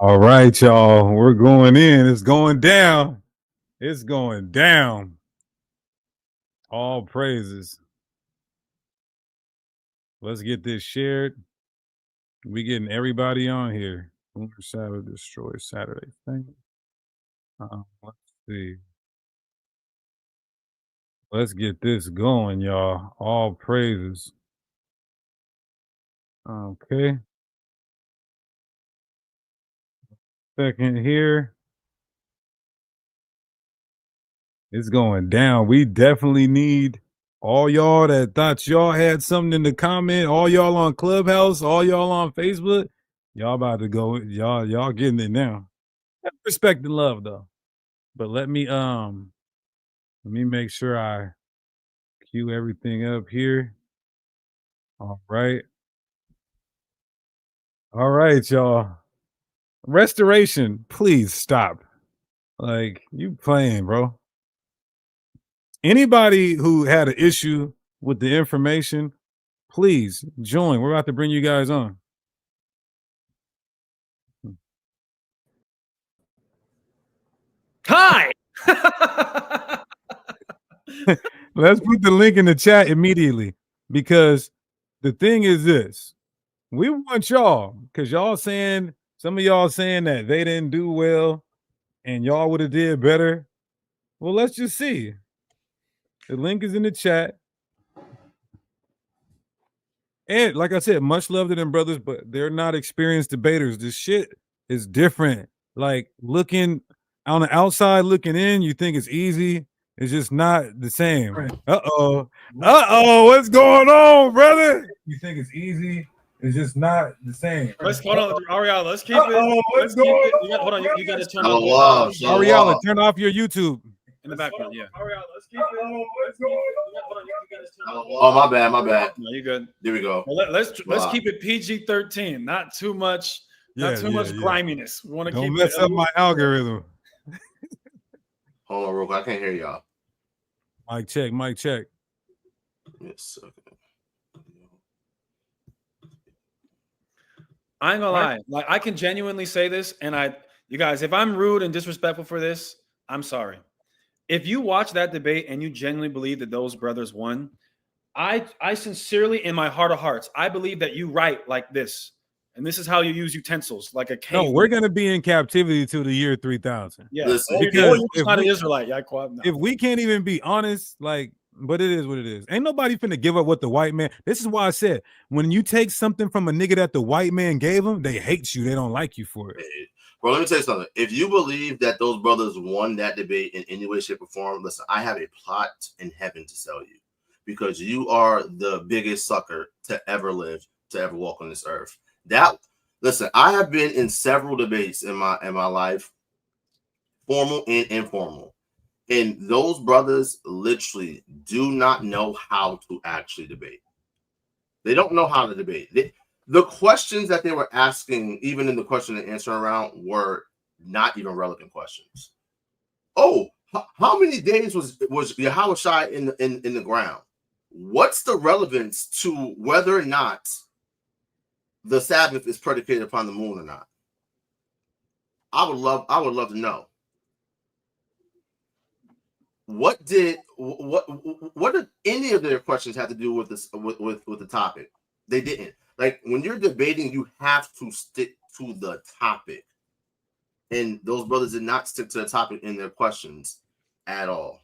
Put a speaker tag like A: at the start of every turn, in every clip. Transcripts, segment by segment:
A: All right, y'all. We're going in. It's going down. It's going down. All praises. Let's get this shared. We getting everybody on here. Lunar Sabbath destroys Saturday thing. Let's see. Let's get this going, y'all. All praises. Okay. Second here. It's going down. We definitely need all y'all that thought y'all had something in the comment, all y'all on Clubhouse, all y'all on Facebook. Y'all about to go. Y'all getting it now. Respect and love though. But let me make sure I cue everything up here. All right. All right, y'all. Restoration, please stop. Like, you playing, bro. Anybody who had an issue with the information, please join. We're about to bring you guys on.
B: Hi.
A: Let's put the link in the chat immediately, because the thing is this: we want y'all, because y'all saying, some of y'all saying that they didn't do well and y'all would have did better. Well, let's just see. The link is in the chat. And like I said, much love to them brothers, but they're not experienced debaters. This shit is different. Like, looking on the outside, looking in, you think it's easy. It's just not the same. Uh-oh. What's going on, brother? You think it's easy. It's just not the same.
B: Let's hold on, Ariella. Let's keep it.
A: What's going on?
B: Hold on, you got to turn off.
A: Ariella, turn off your YouTube.
B: In the background, yeah.
A: Ariella, let's keep it. What's going on?
C: Oh, my bad.
B: No, you good.
C: There we go.
B: Well, let's keep it PG-13. Not too much. Not too much griminess. We want to keep.
A: Don't mess up my algorithm.
C: Hold on, real quick. I can't hear y'all.
A: Mic check.
C: Yes. Okay.
B: I ain't gonna lie. Like, I can genuinely say this, and you guys, if I'm rude and disrespectful for this, I'm sorry. If you watch that debate and you genuinely believe that those brothers won, I sincerely, in my heart of hearts, I believe that you write like this, and this is how you use utensils, like a cane.
A: No, we're gonna be in captivity till the year 3000.
B: Yeah,
C: listen,
B: because you're not an Israelite.
A: If we can't even be honest, like, but it is what it is. Ain't nobody finna give up what the white man. This is why I said, when you take something from a nigga that the white man gave him, they hate you. They don't like you for it.
C: Bro, let me tell you something. If you believe that those brothers won that debate in any way, shape, or form, listen, I have a plot in heaven to sell you, because you are the biggest sucker to ever live, to ever walk on this earth. Listen, I have been in several debates in my life, formal and informal. And those brothers literally do not know how to actually debate. They don't know how to debate. The questions that they were asking, even in the question and answer round, were not even relevant questions. Oh, how many days was Yahushua in the ground? What's the relevance to whether or not the Sabbath is predicated upon the moon or not? I would love to know. What did any of their questions have to do with this with the topic? They didn't. Like, when you're debating, you have to stick to the topic, and those brothers did not stick to the topic in their questions at all.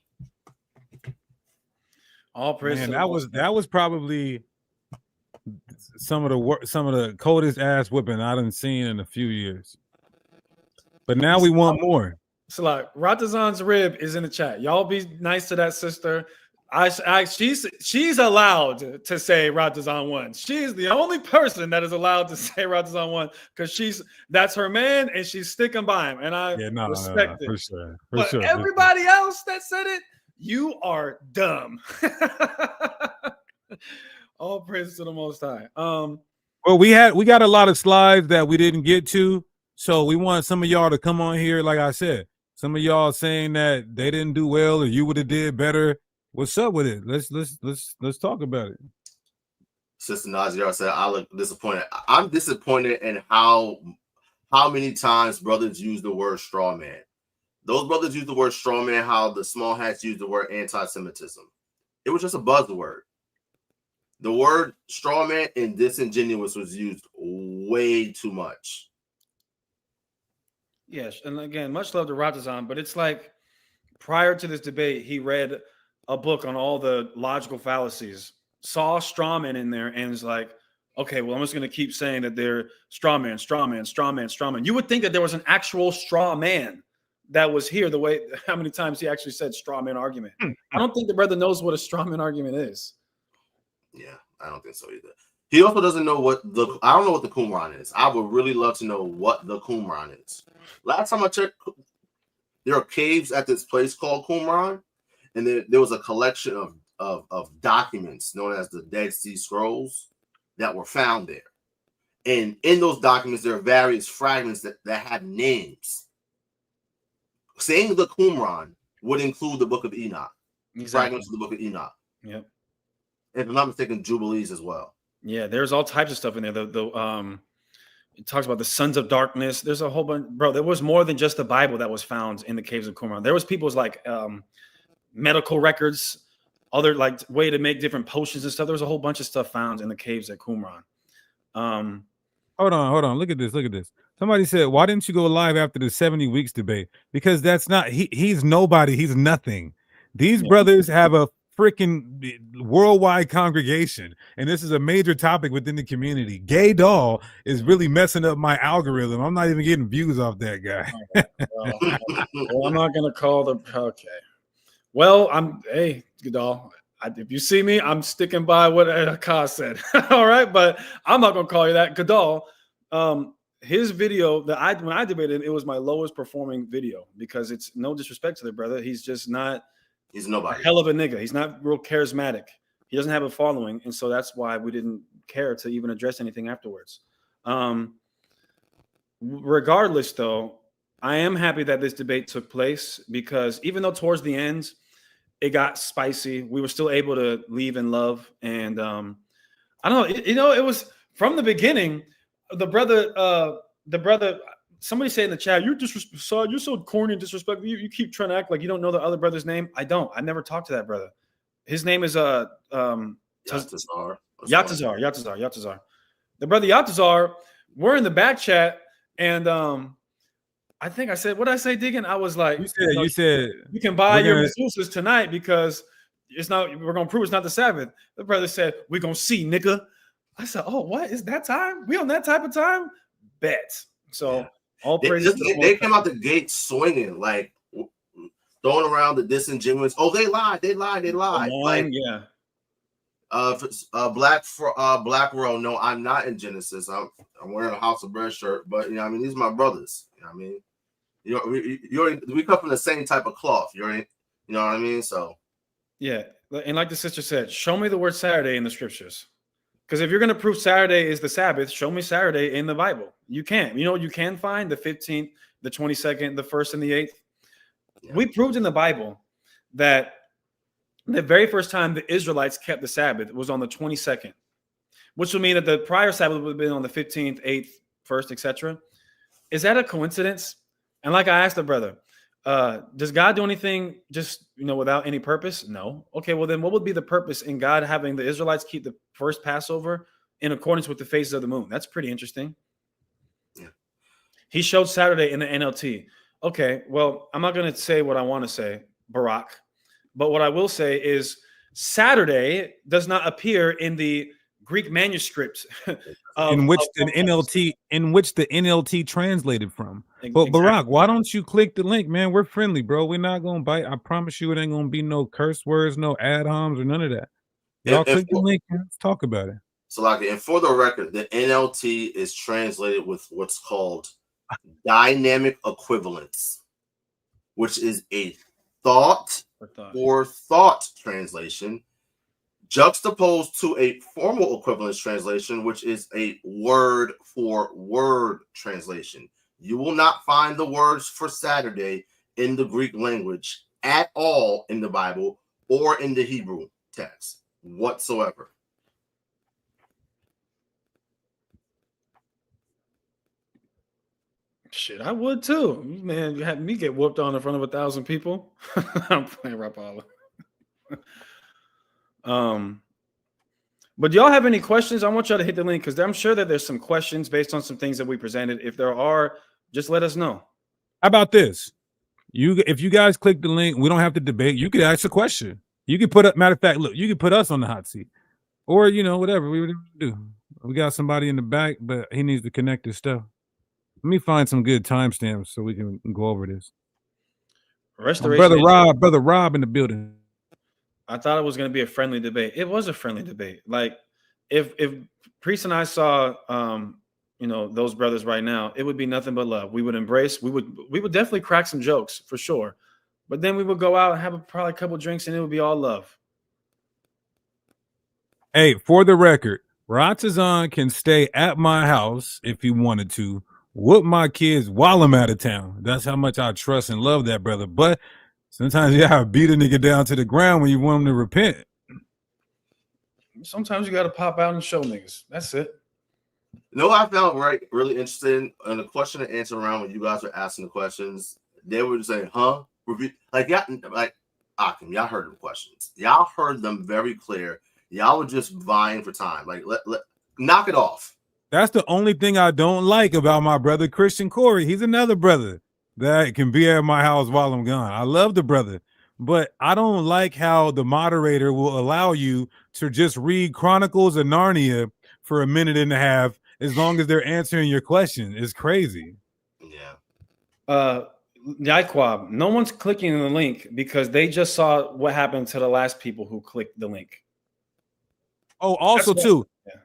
B: All praise.
A: Man, that was probably some of the coldest ass whipping I done seen in a few years. But now we want more.
B: So, like, Ratazan's rib is in the chat. Y'all be nice to that sister. She's allowed to say Ratazan won. She's the only person that is allowed to say Ratazan won, because that's her man and she's sticking by him. And I respect it.
A: For sure.
B: But everybody else that said it, you are dumb. All praise to the Most High.
A: Well, we got a lot of slides that we didn't get to, so we want some of y'all to come on here. Like I said, some of y'all saying that they didn't do well or you would have did better. What's up with it? Let's talk about it.
C: Sister Naziar said, I look disappointed. I'm disappointed in how how many times brothers use the word straw man. Those brothers use the word straw man, how the small hats use the word anti-Semitism. It was just a buzzword. The word straw man and disingenuous was used way too much.
B: Yes, and again, much love to Ratazan, but it's like prior to this debate, he read a book on all the logical fallacies, saw straw man in there, and is like, okay, well, I'm just going to keep saying that they're straw man, straw man, straw man, straw man. You would think that there was an actual straw man that was here, the way how many times he actually said straw man argument. I don't think the brother knows what a straw man argument is.
C: Yeah, I don't think so either. He also doesn't know what I don't know what the Qumran is. I would really love to know what the Qumran is. Last time I checked, there are caves at this place called Qumran, and there was a collection of documents known as the Dead Sea Scrolls that were found there. And in those documents, there are various fragments that have names. Saying the Qumran would include the Book of Enoch, fragments of the Book of Enoch.
B: Yep.
C: If I'm not mistaken, Jubilees as well.
B: Yeah, there's all types of stuff in there. It talks about the sons of darkness. There's a whole bunch, bro. There was more than just the Bible that was found in the caves of Qumran. There was people's like medical records, other like way to make different potions and stuff. There was a whole bunch of stuff found in the caves at Qumran.
A: Hold on. Look at this. Somebody said, why didn't you go live after the 70 weeks debate? Because that's not, he's nobody. He's nothing. These brothers have a freaking worldwide congregation, and this is a major topic within the community. Gay Doll is really messing up my algorithm. I'm not even getting views off that guy.
B: Well, I'm not going to call the, okay. Well, hey, Doll. If you see me, I'm sticking by what Akaz said. All right, but I'm not gonna call you that. Gadal, his video that when I debated, it was my lowest performing video because it's no disrespect to the brother. He's just not.
C: He's nobody.
B: A hell of a nigga. He's not real charismatic. He doesn't have a following, and so that's why we didn't care to even address anything afterwards. Regardless, though, I am happy that this debate took place because even though towards the end it got spicy, we were still able to leave in love. And I don't know, it was from the beginning. The brother, somebody say in the chat, you're so corny and disrespectful. You keep trying to act like you don't know the other brother's name. I don't. I never talked to that brother. His name is
C: Yatazar.
B: Yatazar. The brother Yatazar. We're in the back chat, and I think I said, what did I say, Deacon? I was like,
A: you said
B: you can buy your masseuses tonight because it's not. We're gonna prove it's not the Sabbath. The brother said, we're gonna see, nigga. I said, oh, what is that time? We on that type of time? Bet. So all praise.
C: They came out the gate swinging, like throwing around the disingenuous. Oh, they lied. Like,
B: yeah.
C: Black Row. No, I'm not in Genesis. I'm wearing a House of Bread shirt, but I mean, these are my brothers. I mean, we come from the same type of cloth. You know what I mean? So
B: yeah, and like the sister said, show me the word Saturday in the scriptures. Because if you're going to prove Saturday is the Sabbath, show me Saturday in the Bible. You can. You know what you can find? The 15th, the 22nd, the 1st, and the 8th. Yeah. We proved in the Bible that the very first time the Israelites kept the Sabbath was on the 22nd, which would mean that the prior Sabbath would have been on the 15th, 8th, 1st, etc. Is that a coincidence? And like I asked the brother, does God do anything just, without any purpose? No. Okay, well then what would be the purpose in God having the Israelites keep the first Passover in accordance with the phases of the moon? That's pretty interesting.
C: Yeah.
B: He showed Saturday in the NLT. Okay, well, I'm not going to say what I want to say, Barack, but what I will say is Saturday does not appear in the Greek manuscript
A: in which the NLT translated from. But exactly. Barack, why don't you click the link, man? We're friendly, bro. We're not gonna bite. I promise you, it ain't gonna be no curse words, no ad homs, or none of that. Y'all click the link and let's talk about it.
C: So, and for the record, the NLT is translated with what's called dynamic equivalence, which is a thought for thought translation, juxtaposed to a formal equivalence translation, which is a word for word translation. You will not find the words for Saturday in the Greek language at all in the Bible or in the Hebrew text whatsoever.
B: Shit, I would too. Man, you had me get whooped on in front of 1,000 people. I'm playing Rapala. But do y'all have any questions? I want y'all to hit the link because I'm sure that there's some questions based on some things that we presented. If there are, just let us know.
A: How about this? If you guys click the link, we don't have to debate. You could ask a question. You could put up, matter of fact, look, you could put us on the hot seat. Or, whatever we would do. We got somebody in the back, but he needs to connect his stuff. Let me find some good timestamps so we can go over this.
B: Restoration.
A: Brother Rob in the building.
B: I thought it was going to be a friendly debate. It was a friendly debate. Like if Priest and I saw those brothers right now, it would be nothing but love. We would embrace. We would definitely crack some jokes for sure. But then we would go out and have probably a couple drinks, and it would be all love.
A: Hey, for the record, Ratazan can stay at my house if he wanted to, whoop my kids while I'm out of town. That's how much I trust and love that brother. But sometimes you gotta beat a nigga down to the ground when you want him to repent.
B: Sometimes you gotta pop out and show niggas. That's it.
C: I found really interesting in the question and answer round when you guys were asking the questions. They were saying, "Huh?" Akim, y'all heard the questions. Y'all heard them very clear. Y'all were just vying for time. Like, let knock it off.
A: That's the only thing I don't like about my brother Christian Corey. He's another brother that can be at my house while I'm gone. I love the brother, but I don't like how the moderator will allow you to just read Chronicles of Narnia for a minute and a half as long as they're answering your question. It's crazy.
C: Yeah.
B: Yaikwab, no one's clicking the link because they just saw what happened to the last people who clicked the link.
A: Oh, also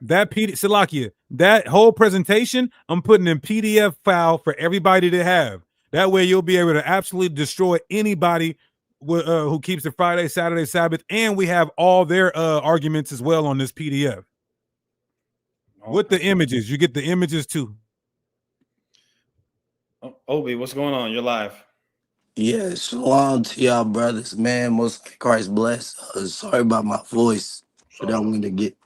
A: that Salakia, that whole presentation, I'm putting in PDF file for everybody to have. That way you'll be able to absolutely destroy anybody who keeps the Friday, Saturday, Sabbath, and we have all their arguments as well on this PDF. Okay. With the images, you get the images too.
B: Obi, what's going on? You're live.
D: Yeah, shalom to y'all brothers, man. Most Christ bless. Sorry about my voice, but I wanted to get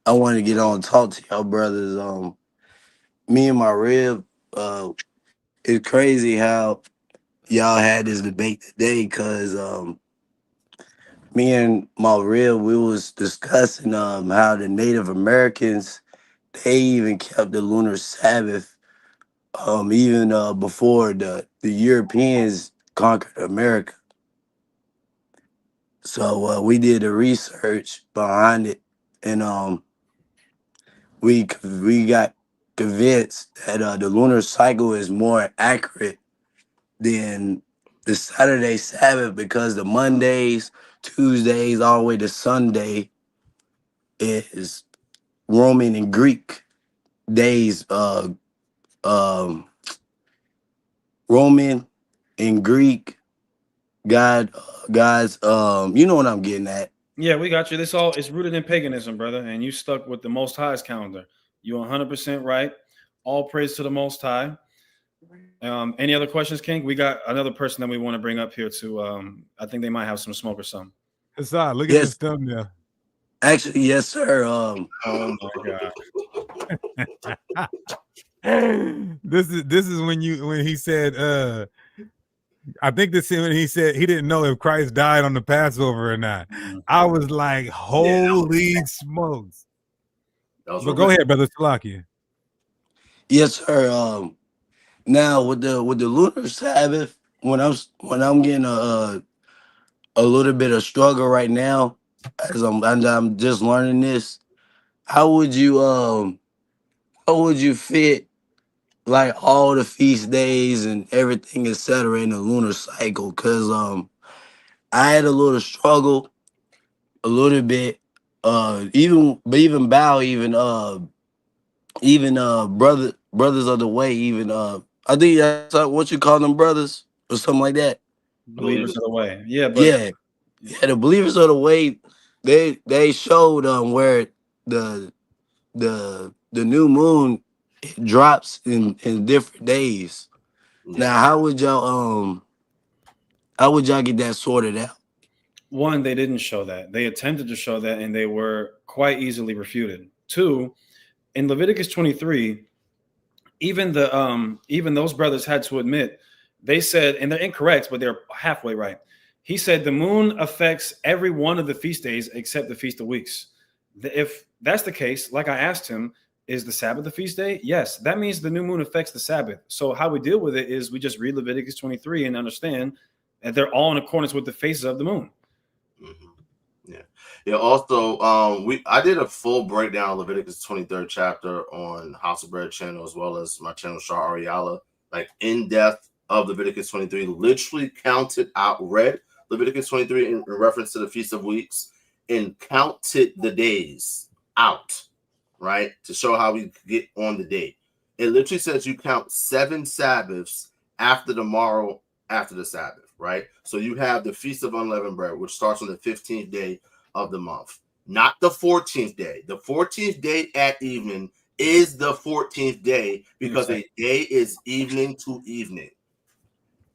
D: on and talk to y'all brothers. Me and my rib, it's crazy how y'all had this debate today, cause me and my rib, we was discussing how the Native Americans, they even kept the Lunar Sabbath even before the Europeans conquered America. So we did the research behind it, and we got convinced that the lunar cycle is more accurate than the Saturday Sabbath, because the Mondays, Tuesdays, all the way to Sunday is Roman and Greek days. Roman and Greek guys. You know what I'm getting at.
B: Yeah, we got you. It's rooted in paganism, brother, and you stuck with the Most High's calendar. You're 100% right. All praise to the Most High. Any other questions, King? We got another person that we want to bring up here too. I think they might have some smoke or something.
A: Hassad, look at this thumbnail.
D: Actually, yes, sir.
B: Oh my
A: God. This is when he said I think this is when he said he didn't know if Christ died on the Passover or not. I was like, holy smokes. But go ahead, brother Salakia.
D: Yes, sir. Now with the Lunar Sabbath, when I'm getting a little bit of struggle right now, as I'm just learning this, how would you fit like all the feast days and everything, etc., in the lunar cycle? Because I had a little struggle, a little bit. Even Bow, even brothers of the way, even I think that's what you call them, brothers or something like that.
B: Believers of the way. Yeah, but
D: yeah, the believers of the way, they showed where the new moon drops in different days. Now, how would y'all get that sorted out?
B: One, they didn't show that. They attempted to show that, and they were quite easily refuted. Two, in Leviticus 23, even those brothers had to admit, they said, and they're incorrect, but they're halfway right. He said the moon affects every one of the feast days except the Feast of Weeks. If that's the case, like I asked him, is the Sabbath a feast day? Yes, that means the new moon affects the Sabbath. So how we deal with it is we just read Leviticus 23 and understand that they're all in accordance with the phases of the moon.
C: Mm-hmm. Yeah. Also, I did a full breakdown of Leviticus 23rd chapter on House of Bread channel as well as my channel Shah Ariala, like in depth of Leviticus 23, literally counted out, read Leviticus 23 in reference to the Feast of Weeks and counted the days out, right? To show how we get on the date. It literally says you count 7 Sabbaths after the morrow after the Sabbath, right? So you have the Feast of Unleavened Bread, which starts on the 15th day of the month, not the 14th day. The 14th day at evening is the 14th day because a day is evening to evening.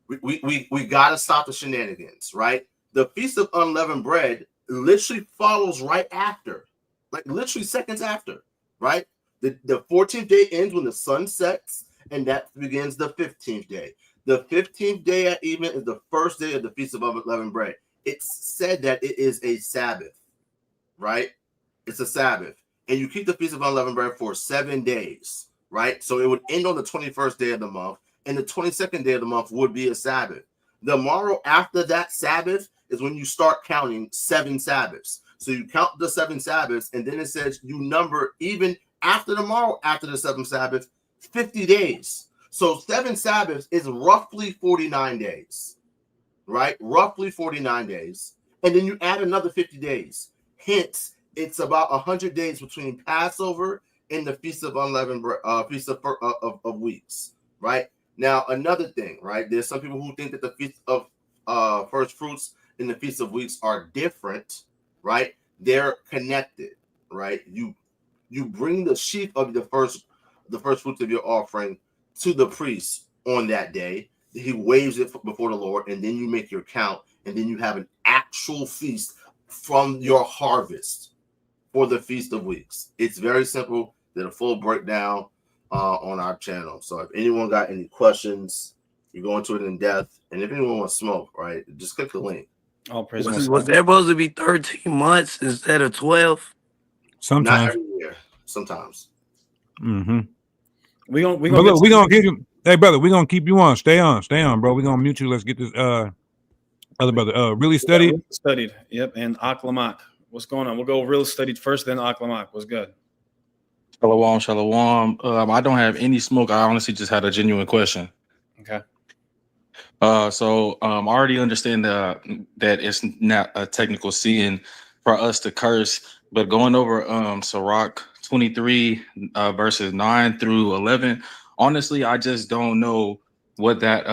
C: We got to stop the shenanigans, right? The Feast of Unleavened Bread literally follows right after, like literally seconds after, right? The 14th day ends when the sun sets, and that begins the 15th day. The 15th day at evening is the first day of the Feast of Unleavened Bread. It's said that it is a Sabbath, right? It's a Sabbath. And you keep the Feast of Unleavened Bread for 7 days, right? So it would end on the 21st day of the month, and the 22nd day of the month would be a Sabbath. The morrow after that Sabbath is when you start counting 7 Sabbaths. So you count the 7 Sabbaths, and then it says you number even after the morrow, after the 7th Sabbath, 50 days. So 7 Sabbaths is roughly 49 days, right? Roughly 49 days. And then you add another 50 days. Hence, it's about 100 days between Passover and the Feast of Unleavened Bread, Feast of Weeks, right? Now, another thing, right? There's some people who think that the Feast of First Fruits and the Feast of Weeks are different, right? They're connected, right? You bring the sheaf of the first fruits of your offering to the priest on that day. He waves it before the Lord, and then you make your count, and then you have an actual feast from your harvest for the Feast of Weeks. It's very simple. Did a full breakdown on our channel. So if anyone got any questions, you go into it in depth. And if anyone wants smoke, right, just click the link.
B: All praise.
D: Was that supposed to be 13 months instead of 12?
A: Sometimes.
C: Not every year. Sometimes.
A: Mm-hmm.
B: We gonna
A: keep you. Hey, brother, we gonna keep you on. Stay on, bro. We gonna mute you. Let's get this other brother. Really studied.
B: Really studied. Yep. And Aklamak. What's going on? We'll go real studied first, then Aklamak. What's good?
E: Shalom, shalom. I don't have any smoke. I honestly just had a genuine question.
B: Okay.
E: So I already understand that it's not a technical sin for us to curse, but going over Sirach 23 verses 9 through 11, honestly, I just don't know what that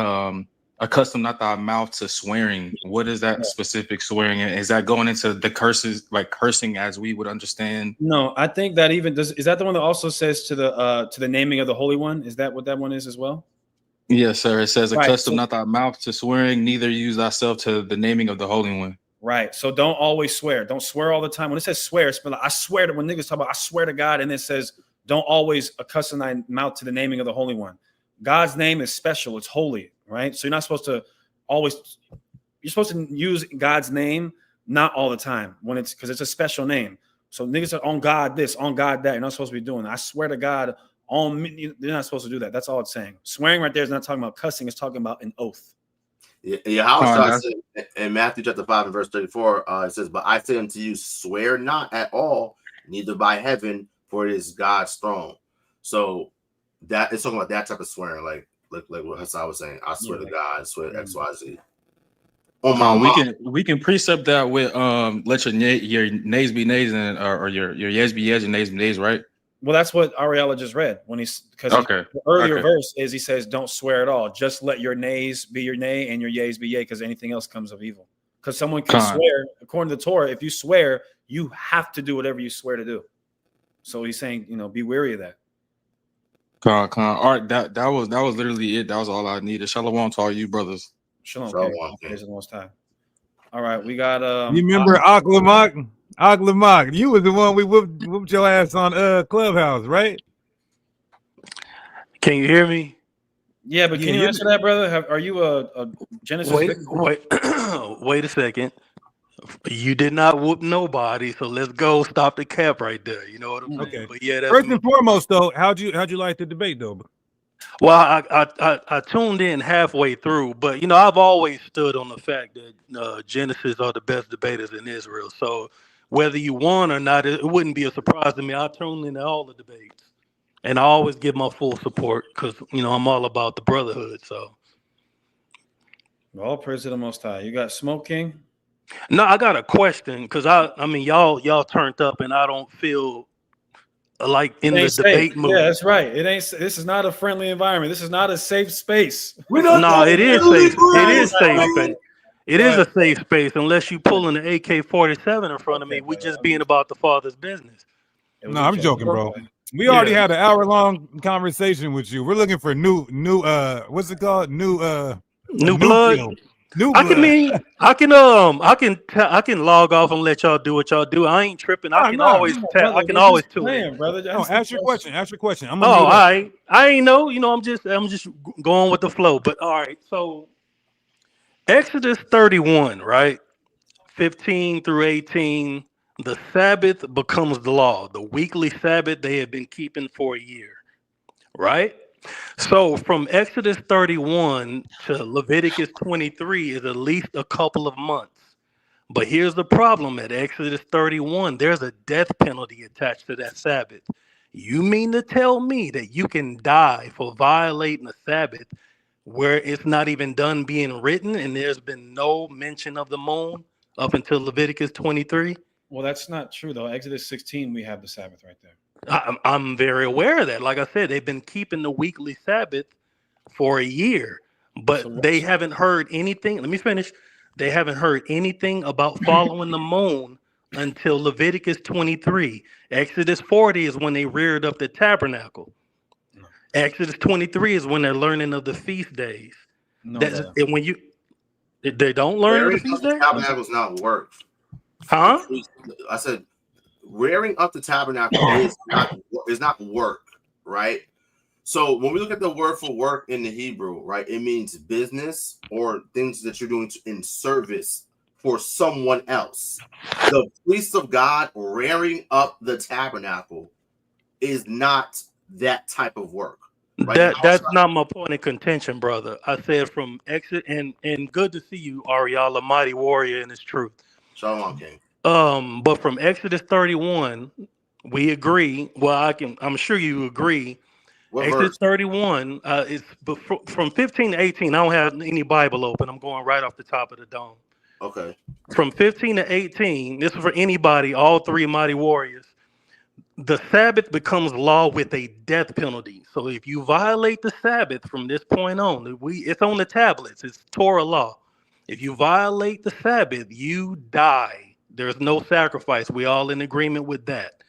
E: accustom not thy mouth to swearing. What is that specific swearing? Is that going into the curses, like cursing as we would understand?
B: No, I think that even does. Is that the one that also says to the naming of the Holy One? Is that what that one is as well?
E: Yes, sir. It says,
B: Right,
E: accustom
B: so,
E: not thy mouth to swearing, neither use thyself to the naming of the Holy One.
B: Right. So don't always swear. Don't swear all the time. When it says swear, it's like, I swear to, when niggas talk about I swear to God, and it says don't always accustom thy mouth to the naming of the Holy One. God's name is special. It's holy, right? So you're not supposed to always, you're supposed to use God's name, not all the time, when it's because it's a special name. So niggas are on God this, on God that. You're not supposed to be doing that. I swear to God, on me, you're not supposed to do that. That's all it's saying. Swearing right there is not talking about cussing, it's talking about an oath.
C: Yeah, in Matthew chapter 5 and verse 34, it says, "But I say unto you, swear not at all, neither by heaven, for it is God's throne." So that it's talking about that type of swearing, like what Hassan was saying. I swear to God, I swear to X, Y, Z.
E: We can precept that with let your nays be nays and or your yes be yes and nays be nays, right?
B: Well, that's what Ariella just read when the earlier verse is he says, don't swear at all. Just let your nays be your nay and your yays be yay, because anything else comes of evil. Because someone can swear, according to the Torah, if you swear, you have to do whatever you swear to do. So he's saying, be wary of that.
E: All right, that was literally it. That was all I needed. Shalom to all you brothers.
B: Shalom. All right, we got
A: you remember Aklamak? Aklamak, you was the one we whooped your ass on Clubhouse, right?
F: Can you hear me?
B: Yeah, but can you answer that, brother? Are you a Genesis?
F: Wait, wait a second. You did not whoop nobody, so let's go stop the cap right there. You know what I'm saying?
A: Okay.
F: But yeah, that's
A: First
F: me.
A: and foremost, though, how'd you like the debate, though?
F: Well, I tuned in halfway through, but you know I've always stood on the fact that Genesis are the best debaters in Israel. So whether you won or not, it wouldn't be a surprise to me. I tuned into all the debates, and I always give my full support because you know I'm all about the brotherhood. So
B: All praise to the Most High. You got Smoke King?
F: no, I got a question because I mean y'all turned up, and I don't feel like in the debate mood.
B: Yeah, that's right. It ain't. This is not a friendly environment. This is not a safe space.
F: No, it is safe. It is safe space. It is a safe space unless you pulling the AK-47 in front of me. We just being about the Father's business.
A: No, I'm joking, bro. We already had an hour-long conversation with you. We're looking for new what's it called? New
F: blood.
A: New blood.
F: I can log off and let y'all do what y'all do. I ain't tripping. I can always tune in.
B: Brother.
A: No, ask your question. I'm
F: all right. I ain't know. You know, I'm just going with the flow. But all right. So Exodus 31, right? 15 through 18. The Sabbath becomes the law. The weekly Sabbath they have been keeping for a year, right? So from Exodus 31 to Leviticus 23 is at least a couple of months. But here's the problem at Exodus 31, there's a death penalty attached to that Sabbath. You mean to tell me that you can die for violating the Sabbath where it's not even done being written and there's been no mention of the moon up until Leviticus 23?
B: Well, that's not true, though. Exodus 16, we have the Sabbath right there.
F: I'm very aware of that. Like I said, they've been keeping the weekly Sabbath for a year, but they haven't heard anything. Let me finish. They haven't heard anything about following the moon until Leviticus 23. Exodus 40 is when they reared up the tabernacle. Exodus 23 is when they're learning of the feast days. When they don't learn of the feast days.
C: Tabernacle is not work.
F: Huh?
C: I said rearing up the tabernacle is not work, right? So when we look at the word for work in the Hebrew, right, it means business or things that you're doing in service for someone else. The priest of God rearing up the tabernacle is not that type of work. Right?
F: That's not my point of contention, brother. I said from exit and good to see you, Ariala, mighty warrior in his truth.
C: Shalom, King.
F: But from Exodus 31, we agree. Well, I'm sure you agree.
C: What
F: Exodus
C: verse?
F: 31 is from 15 to 18. I don't have any Bible open. I'm going right off the top of the dome.
C: Okay.
F: From 15 to 18, this is for anybody, all three mighty warriors. The Sabbath becomes law with a death penalty. So if you violate the Sabbath from this point on, it's on the tablets. It's Torah law. If you violate the Sabbath, you die. There's no sacrifice. We all in agreement with that.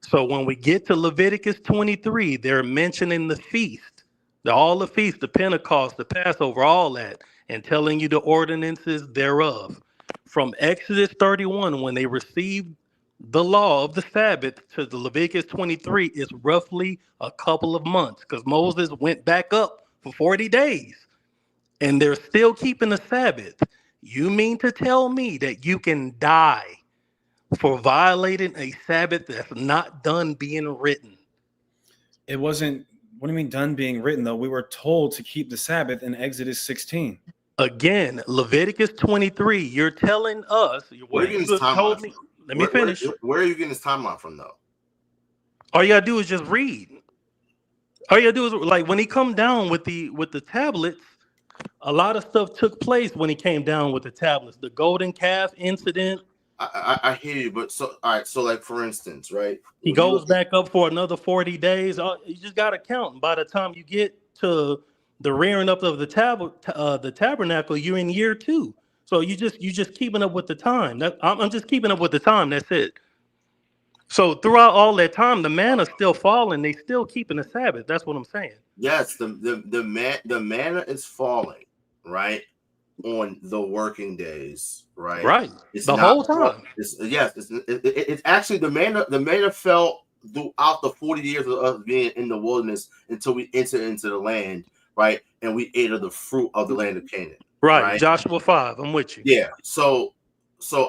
F: So when we get to Leviticus 23, they're mentioning the feast, all the feasts, the Pentecost, the Passover, all that, and telling you the ordinances thereof. From Exodus 31, when they received the law of the Sabbath to the Leviticus 23 is roughly a couple of months because Moses went back up for 40 days and they're still keeping the Sabbath. You mean to tell me that you can die for violating a Sabbath that's not done being written?
B: It wasn't. What do you mean done being written, though? We were told to keep the Sabbath in Exodus 16.
F: Again, Leviticus 23, you're telling us what you told me. Let me finish.
C: Where are you getting this timeline from, though?
F: All you gotta do is just read. All you gotta do is like when he come down with the tablets, a lot of stuff took place when he came down with the tablets. The golden calf incident.
C: I hear you, but so all right. So like for instance, right?
F: He goes back up for another 40 days. You just gotta count. And by the time you get to the rearing up of the tabernacle, you're in year 2. So you just keeping up with the time. I'm just keeping up with the time. That's it. So throughout all that time, the manna's still falling. They still keeping the Sabbath. That's what I'm saying.
C: Yes, the manna is falling, right, on the working days, right?
F: Right.
C: It's
F: the whole time.
C: It's actually the manna fell throughout the 40 years of us being in the wilderness until we entered into the land, right? And we ate of the fruit of the land of Canaan.
F: Right. Joshua 5. I'm with you.
C: Yeah. So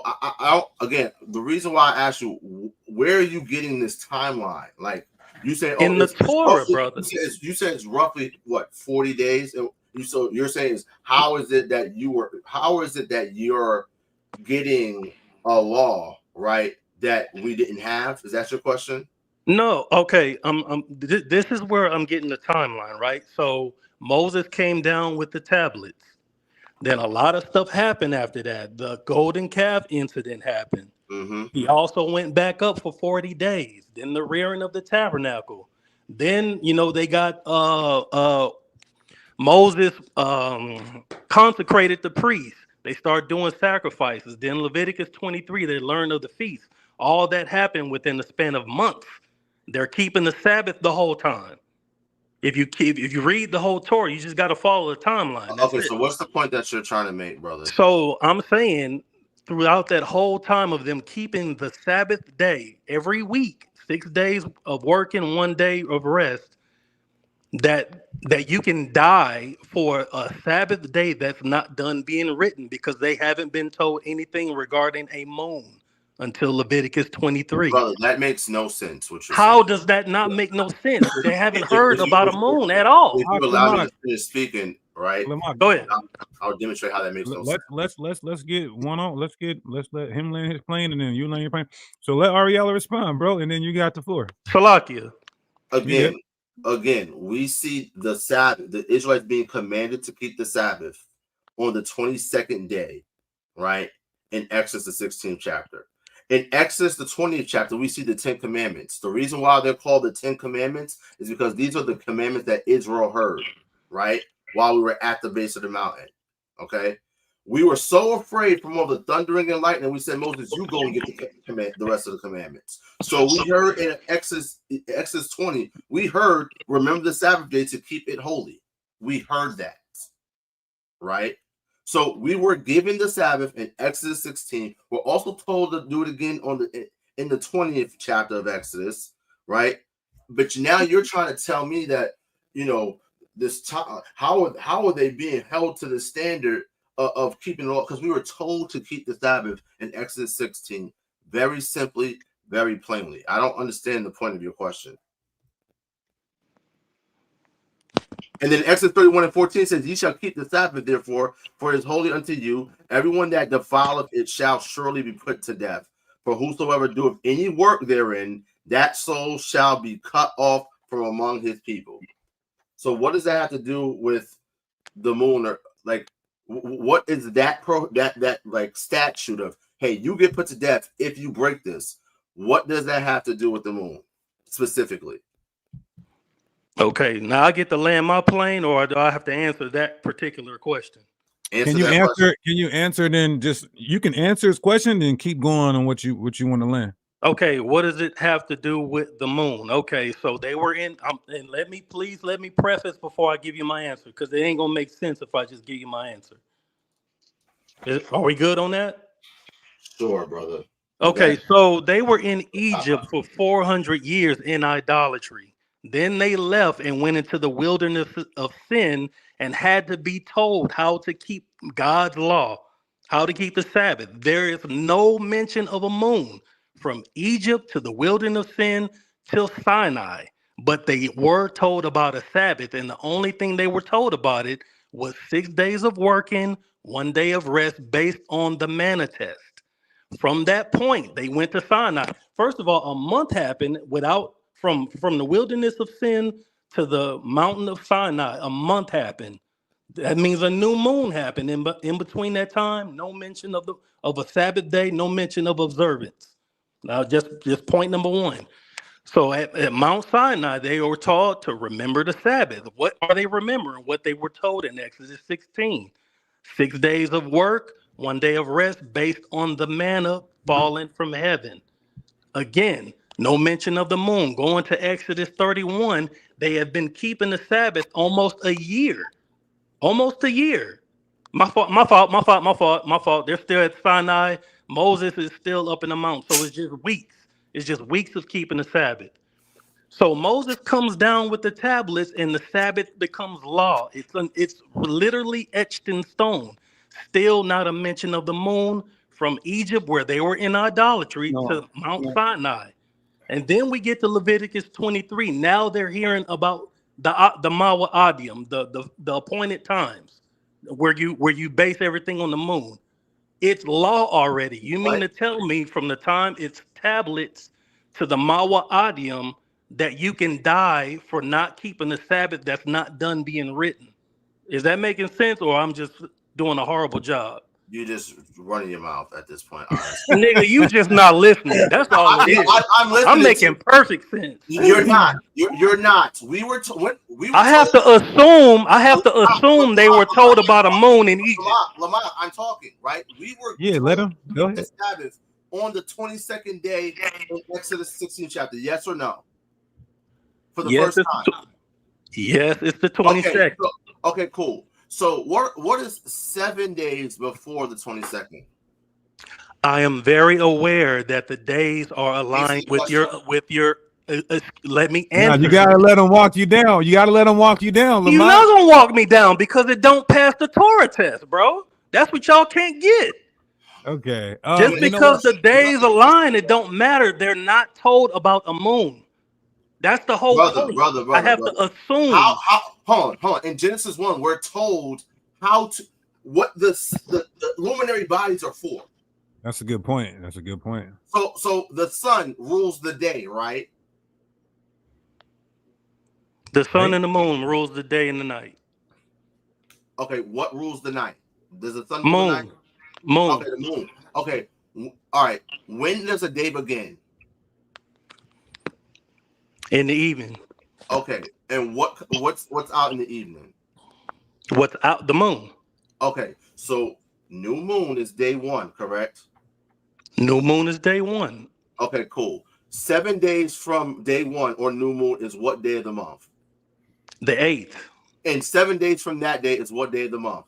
C: I again, the reason why I asked you, where are you getting this timeline? Like you said,
F: in the Torah,
C: roughly,
F: brother.
C: You said it's roughly what 40 days. So you're saying is how is it that you're getting a law, right, that we didn't have? Is that your question?
F: No, okay. This is where I'm getting the timeline, right? So Moses came down with the tablets. Then a lot of stuff happened after that. The golden calf incident happened.
C: Mm-hmm.
F: He also went back up for 40 days. Then the rearing of the tabernacle. Then, they got Moses consecrated the priests. They start doing sacrifices. Then Leviticus 23, they learned of the feast. All that happened within the span of months. They're keeping the Sabbath the whole time. If you read the whole Torah, you just got to follow the timeline. That's
C: Okay,
F: it.
C: so what's the point that you're trying to make, brother?
F: So I'm saying throughout that whole time of them keeping the Sabbath day every week, 6 days of working, 1 day of rest, that you can die for a Sabbath day that's not done being written because they haven't been told anything regarding a moon until Leviticus 23.
C: Brother, that makes no sense.
F: How does that not make no sense? They haven't heard about a moon at all.
C: If you allow me to finish speaking, right?
F: Go ahead.
C: I'll demonstrate how that makes no sense.
A: Let's get one on. Let's let him land his plane, and then you land your plane. So let Ariella respond, bro, and then you got the floor.
F: Salakia.
C: Again, we see the Sabbath, the Israelites being commanded to keep the Sabbath on the 22nd day, right? In Exodus, the 16th chapter. In Exodus, the 20th chapter, we see the 10 commandments. The reason why they're called the 10 commandments is because these are the commandments that Israel heard, right? While we were at the base of the mountain, okay? We were so afraid from all the thundering and lightning, we said, Moses, you go and get the rest of the commandments. So we heard in Exodus 20, we heard, remember the Sabbath day to keep it holy. We heard that, right? So we were given the Sabbath in Exodus 16. We're also told to do it again in the 20th chapter of Exodus, right? But now you're trying to tell me that, this time, how are they being held to the standard of keeping it all? Because we were told to keep the Sabbath in Exodus 16, very simply, very plainly. I don't understand the point of your question. And then Exodus 31:14 says, ye shall keep the Sabbath, therefore, for it is holy unto you. Everyone that defileth it shall surely be put to death. For whosoever doeth any work therein, that soul shall be cut off from among his people. So what does that have to do with the moon? Or like, what is that like statute of, hey, you get put to death if you break this? What does that have to do with the moon specifically?
F: Okay, now I get to land my plane, or do I have to answer that particular question?
A: Can you answer? Then you can answer his question, and keep going on what you want to land.
F: Okay, what does it have to do with the moon? Okay, so they were in, and let me preface before I give you my answer, because it ain't gonna make sense if I just give you my answer. Are we good on that?
C: Sure, brother.
F: Okay, so they were in Egypt for 400 years in idolatry. Then they left and went into the wilderness of sin and had to be told how to keep God's law, how to keep the Sabbath. There is no mention of a moon from Egypt to the wilderness of sin till Sinai, but they were told about a Sabbath, and the only thing they were told about it was 6 days of working, 1 day of rest based on the manna test. From that point, they went to Sinai. First of all, a month happened from the wilderness of sin to the mountain of Sinai. A month happened. That means a new moon happened in between that time. No mention of a Sabbath day. No mention of observance. Now, just point number one. So at Mount Sinai, they were taught to remember the Sabbath. What are they remembering? What they were told in Exodus 16. 6 days of work, 1 day of rest based on the manna falling from heaven. Again, no mention of the moon. Going to Exodus 31, they have been keeping the Sabbath almost a year. Almost a year. My fault. They're still at Sinai. Moses is still up in the mountain. So it's just weeks. It's just weeks of keeping the Sabbath. So Moses comes down with the tablets, and the Sabbath becomes law. It's literally etched in stone. Still not a mention of the moon from Egypt, where they were in idolatry, to Mount Sinai. And then we get to Leviticus 23. Now they're hearing about the Mawa'adim, the appointed times, where you base everything on the moon. It's law already. You mean to tell me from the time it's tablets to the Mawa'adim that you can die for not keeping the Sabbath that's not done being written? Is that making sense, or I'm just doing a horrible job?
C: You're just running your mouth at this point, honestly.
F: Nigga, you just not listening. That's all it is.
C: I'm listening.
F: I'm making perfect sense.
C: You're not. You're not. We were.
F: I have to assume they were told about a moon in Egypt.
C: Lamont, I'm talking, right? We were.
A: Yeah, let him go ahead.
C: Sabbath on the 22nd day in Exodus 16 chapter. Yes or no? For the first time.
F: Yes, it's the 22nd.
C: Okay, cool. So what is 7 days before the 22nd?
F: I am very aware that the days are aligned with your let me answer.
A: Nah, you gotta let them walk you down. You gotta let them walk you down, Lamont.
F: You're not gonna walk me down because it don't pass the Torah test, bro. That's what y'all can't get.
A: Okay.
F: Just because the days align, it don't matter. They're not told about a moon. That's the whole point.
C: Brother,
F: I have to assume.
C: Hold on. In Genesis 1, we're told what the luminary bodies are for.
A: That's a good point.
C: So the sun rules the day, right?
F: The sun and the moon rules the day and the night.
C: Okay, what rules the night? Does the sun rule the night?
F: Moon.
C: Okay, the moon. Okay, all right. When does a day begin?
F: In the evening.
C: Okay, and what's out in the evening?
F: What's out? The moon.
C: Okay, so new moon is day 1, correct?
F: New moon is day 1.
C: Okay, cool. 7 days from day 1 or new moon is what day of the month?
F: The 8th.
C: And 7 days from that day is what day of the month?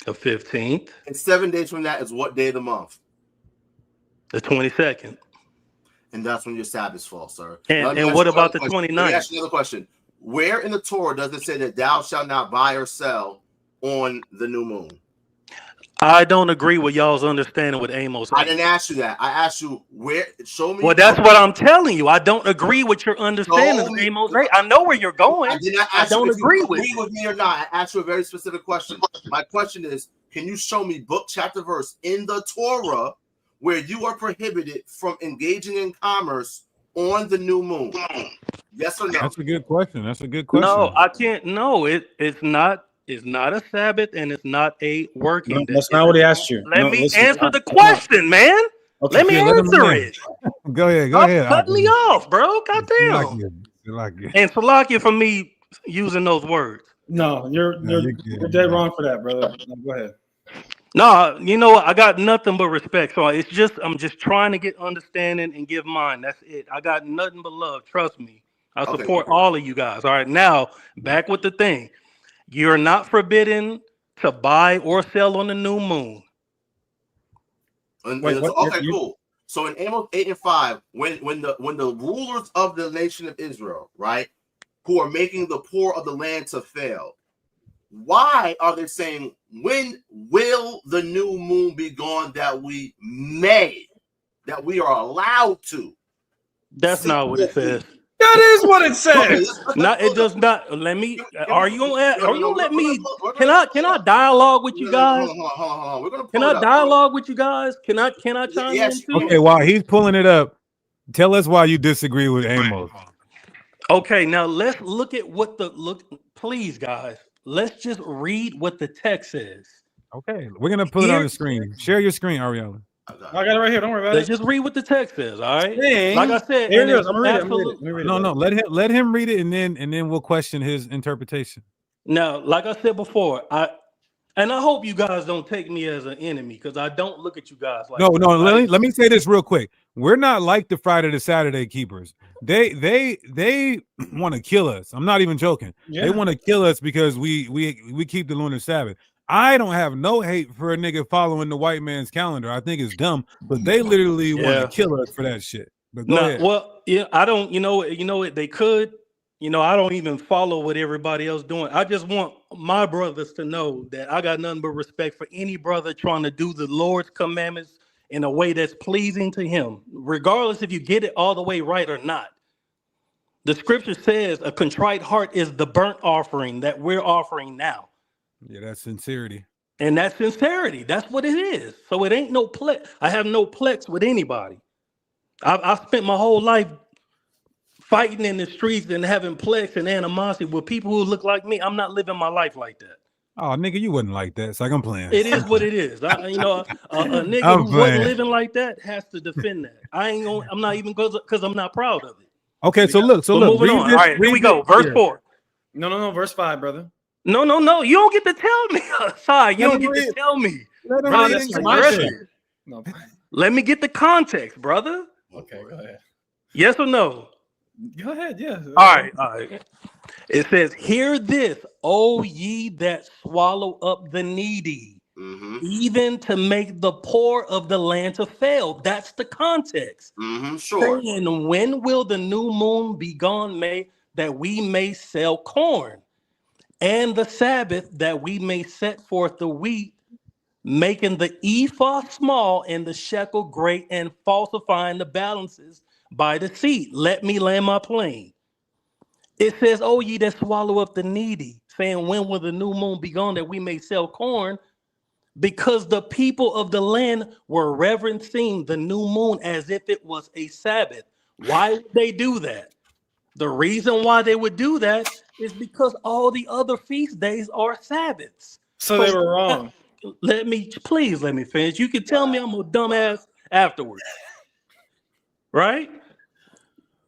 F: The 15th.
C: And 7 days from that is what day of the month?
F: The 22nd.
C: And that's when your Sabbath falls, sir.
F: And what about the 29th?
C: Let me ask you another question. Where in the Torah does it say that thou shalt not buy or sell on the new moon?
F: I don't agree with y'all's understanding with Amos.
C: I didn't ask you that. I asked you where. Show me.
F: Well, that's what I'm telling you. I don't agree with your understanding of Amos. I know where you're going.
C: I did not ask
F: I don't
C: you if
F: agree
C: you
F: with
C: agree with me or not. I asked you a very specific question. My question is, can you show me book, chapter, verse in the Torah where you are prohibited from engaging in commerce on the new moon? Yes or no?
A: That's a good question.
F: No, I can't. No, it's not. It's not a Sabbath and it's not a working day.
B: That's not what he asked you.
F: Let me answer the question, man.
B: Okay.
F: Let me answer it.
A: Go ahead.
F: Cut me off, bro. Goddamn. And Salakia for me using those words.
B: No, you're dead wrong for that, brother. No, go ahead.
F: No, you know what? I got nothing but respect. So I'm just trying to get understanding and give mine. That's it. I got nothing but love. Trust me. I support all of you guys. All right. Now, back with the thing. You're not forbidden to buy or sell on the new moon.
C: Cool. So in Amos 8:5, when the rulers of the nation of Israel, right, who are making the poor of the land to fail, why are they saying, when will the new moon be gone that we are allowed to?
F: That's not what it says.
B: That is what it says.
F: No, it does not. Let me. Are you gonna let me? Can I dialogue with you guys?
C: Hold on.
F: Can I dialogue with you guys? Can I chime in too?
A: Okay, while he's pulling it up, tell us why you disagree with Amos.
F: Okay, now let's look at what please, guys. Let's just read what the text says.
A: Okay, we're gonna put it on the screen. Share your screen, Ariella.
B: I got it right here. Don't worry about
F: Let's just read what the text says. All right.
B: Like
F: I said,
B: here it is. I'm reading it.
A: No, let him read it, and then we'll question his interpretation.
F: Now, like I said before, I hope you guys don't take me as an enemy because I don't look at you guys like
A: no. Let me say this real quick. We're not like the Friday to Saturday keepers. They want to kill us. I'm not even joking. Yeah. They want to kill us because we keep the lunar Sabbath. I don't have no hate for a nigga following the white man's calendar. I think it's dumb, but they literally want to kill us for that shit. But go
F: No,
A: ahead.
F: well, yeah, I don't. You know what they could. I don't even follow what everybody else doing. I just want my brothers to know that I got nothing but respect for any brother trying to do the Lord's commandments in a way that's pleasing to Him, regardless if you get it all the way right or not. The Scripture says a contrite heart is the burnt offering that we're offering now.
A: Yeah, that's sincerity.
F: And that's sincerity. That's what it is. So it ain't no plex. I have no plex with anybody. I spent my whole life fighting in the streets and having plex and animosity with people who look like me. I'm not living my life like that.
A: Oh, nigga, you wasn't like that. It's like I'm playing.
F: It is what it is. A nigga
A: I'm
F: who
A: playing.
F: wasn't living like that has to defend that. I'm not even because I'm not proud of it.
A: Okay, so look,
F: But moving on. All right, here we go. Verse 4.
B: No. Verse 5, brother.
F: No. You don't get to tell me. Sorry, you don't get to tell me.
B: Bro, that's my shit. No.
F: Let me get the context, brother.
B: Okay, go ahead.
F: Yes or no?
B: Go ahead, yeah.
F: All right. It says, "Hear this, O ye that swallow up the needy, even to make the poor of the land to fail." That's the context.
C: Sure.
F: Saying, when will the new moon be gone, that we may sell corn, and the Sabbath that we may set forth the wheat, making the ephah small and the shekel great, and falsifying the balances by deceit. Let me land my plane. It says, "Oh, ye that swallow up the needy," saying, when will the new moon be gone that we may sell corn? Because the people of the land were reverencing the new moon as if it was a Sabbath. Why would they do that? The reason why they would do that is because all the other feast days are Sabbaths.
B: So they were wrong.
F: Please let me finish. You can tell me I'm a dumbass afterwards. Right?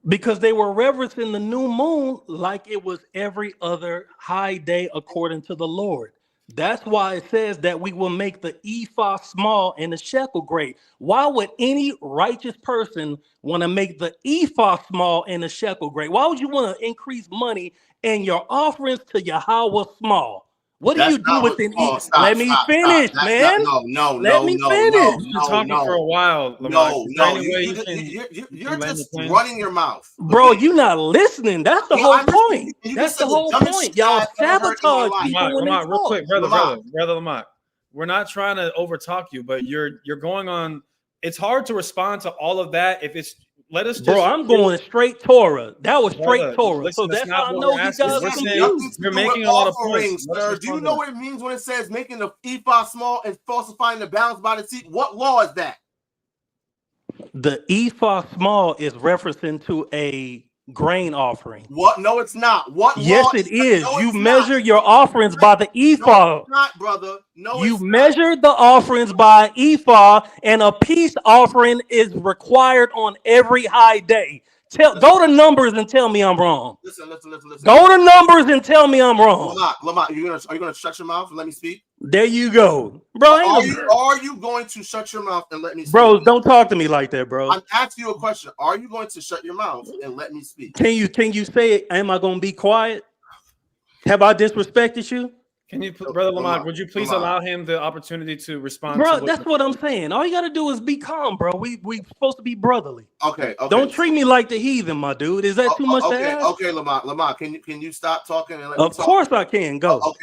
F: Because they were reverencing the new moon like it was every other high day according to the Lord. That's why it says that we will make the ephah small and the shekel great. Why would any righteous person want to make the ephah small and the shekel great? Why would you want to increase money and your offerings to Yahweh small? What do you do with an ephah? Let me finish, man. Let me finish.
B: You've been talking for a while, Lamar.
C: You're just running your mouth.
F: Bro, you're not listening. That's the whole point. That's the whole point. Y'all sabotage people when they
B: Lamar, real
F: talk.
B: quick, brother Lamar. We're not trying to overtalk you, but you're going on. It's hard to respond to all of that if it's. Let us just.
F: Bro, I'm going straight Torah. That was straight
B: Brother,
F: Torah.
B: listen,
F: So that's how I
B: what
F: know
B: we're
F: you
B: asking.
F: guys
B: We're
F: are
B: saying
F: confused.
B: you're making a lot of points.
C: Sir, do you know what it means when it says making the ephah small and falsifying the balance by deceit? What law is that?
F: The ephah small is referencing to a grain offering.
C: What? No, it's not. What?
F: Yes, it is. No, you measure your offerings by the ephah.
C: No, it's not, brother. No,
F: you measure the offerings by ephah, and a peace offering is required on every high day. Go to Numbers and tell me I'm wrong.
C: Listen.
F: Go to Numbers and tell me I'm wrong.
C: Lamar, are you gonna shut your mouth and let me speak?
F: There you go, bro.
C: Are you going to shut your mouth and let me speak?
F: Bro, don't talk to me like that, bro.
C: I'm asking you a question. Are you going to shut your mouth and let me speak?
F: Can you say it? Am I going to be quiet? Have I disrespected you?
B: Can you, brother Lamar, would you please allow him the opportunity to respond?
F: Bro, that's what I'm saying. All you got to do is be calm, bro. We supposed to be brotherly.
C: Okay.
F: Don't treat me like the heathen, my dude. Is that too much to ask?
C: Okay, Lamar, can you stop talking and let me talk?
F: Of course I can. Go.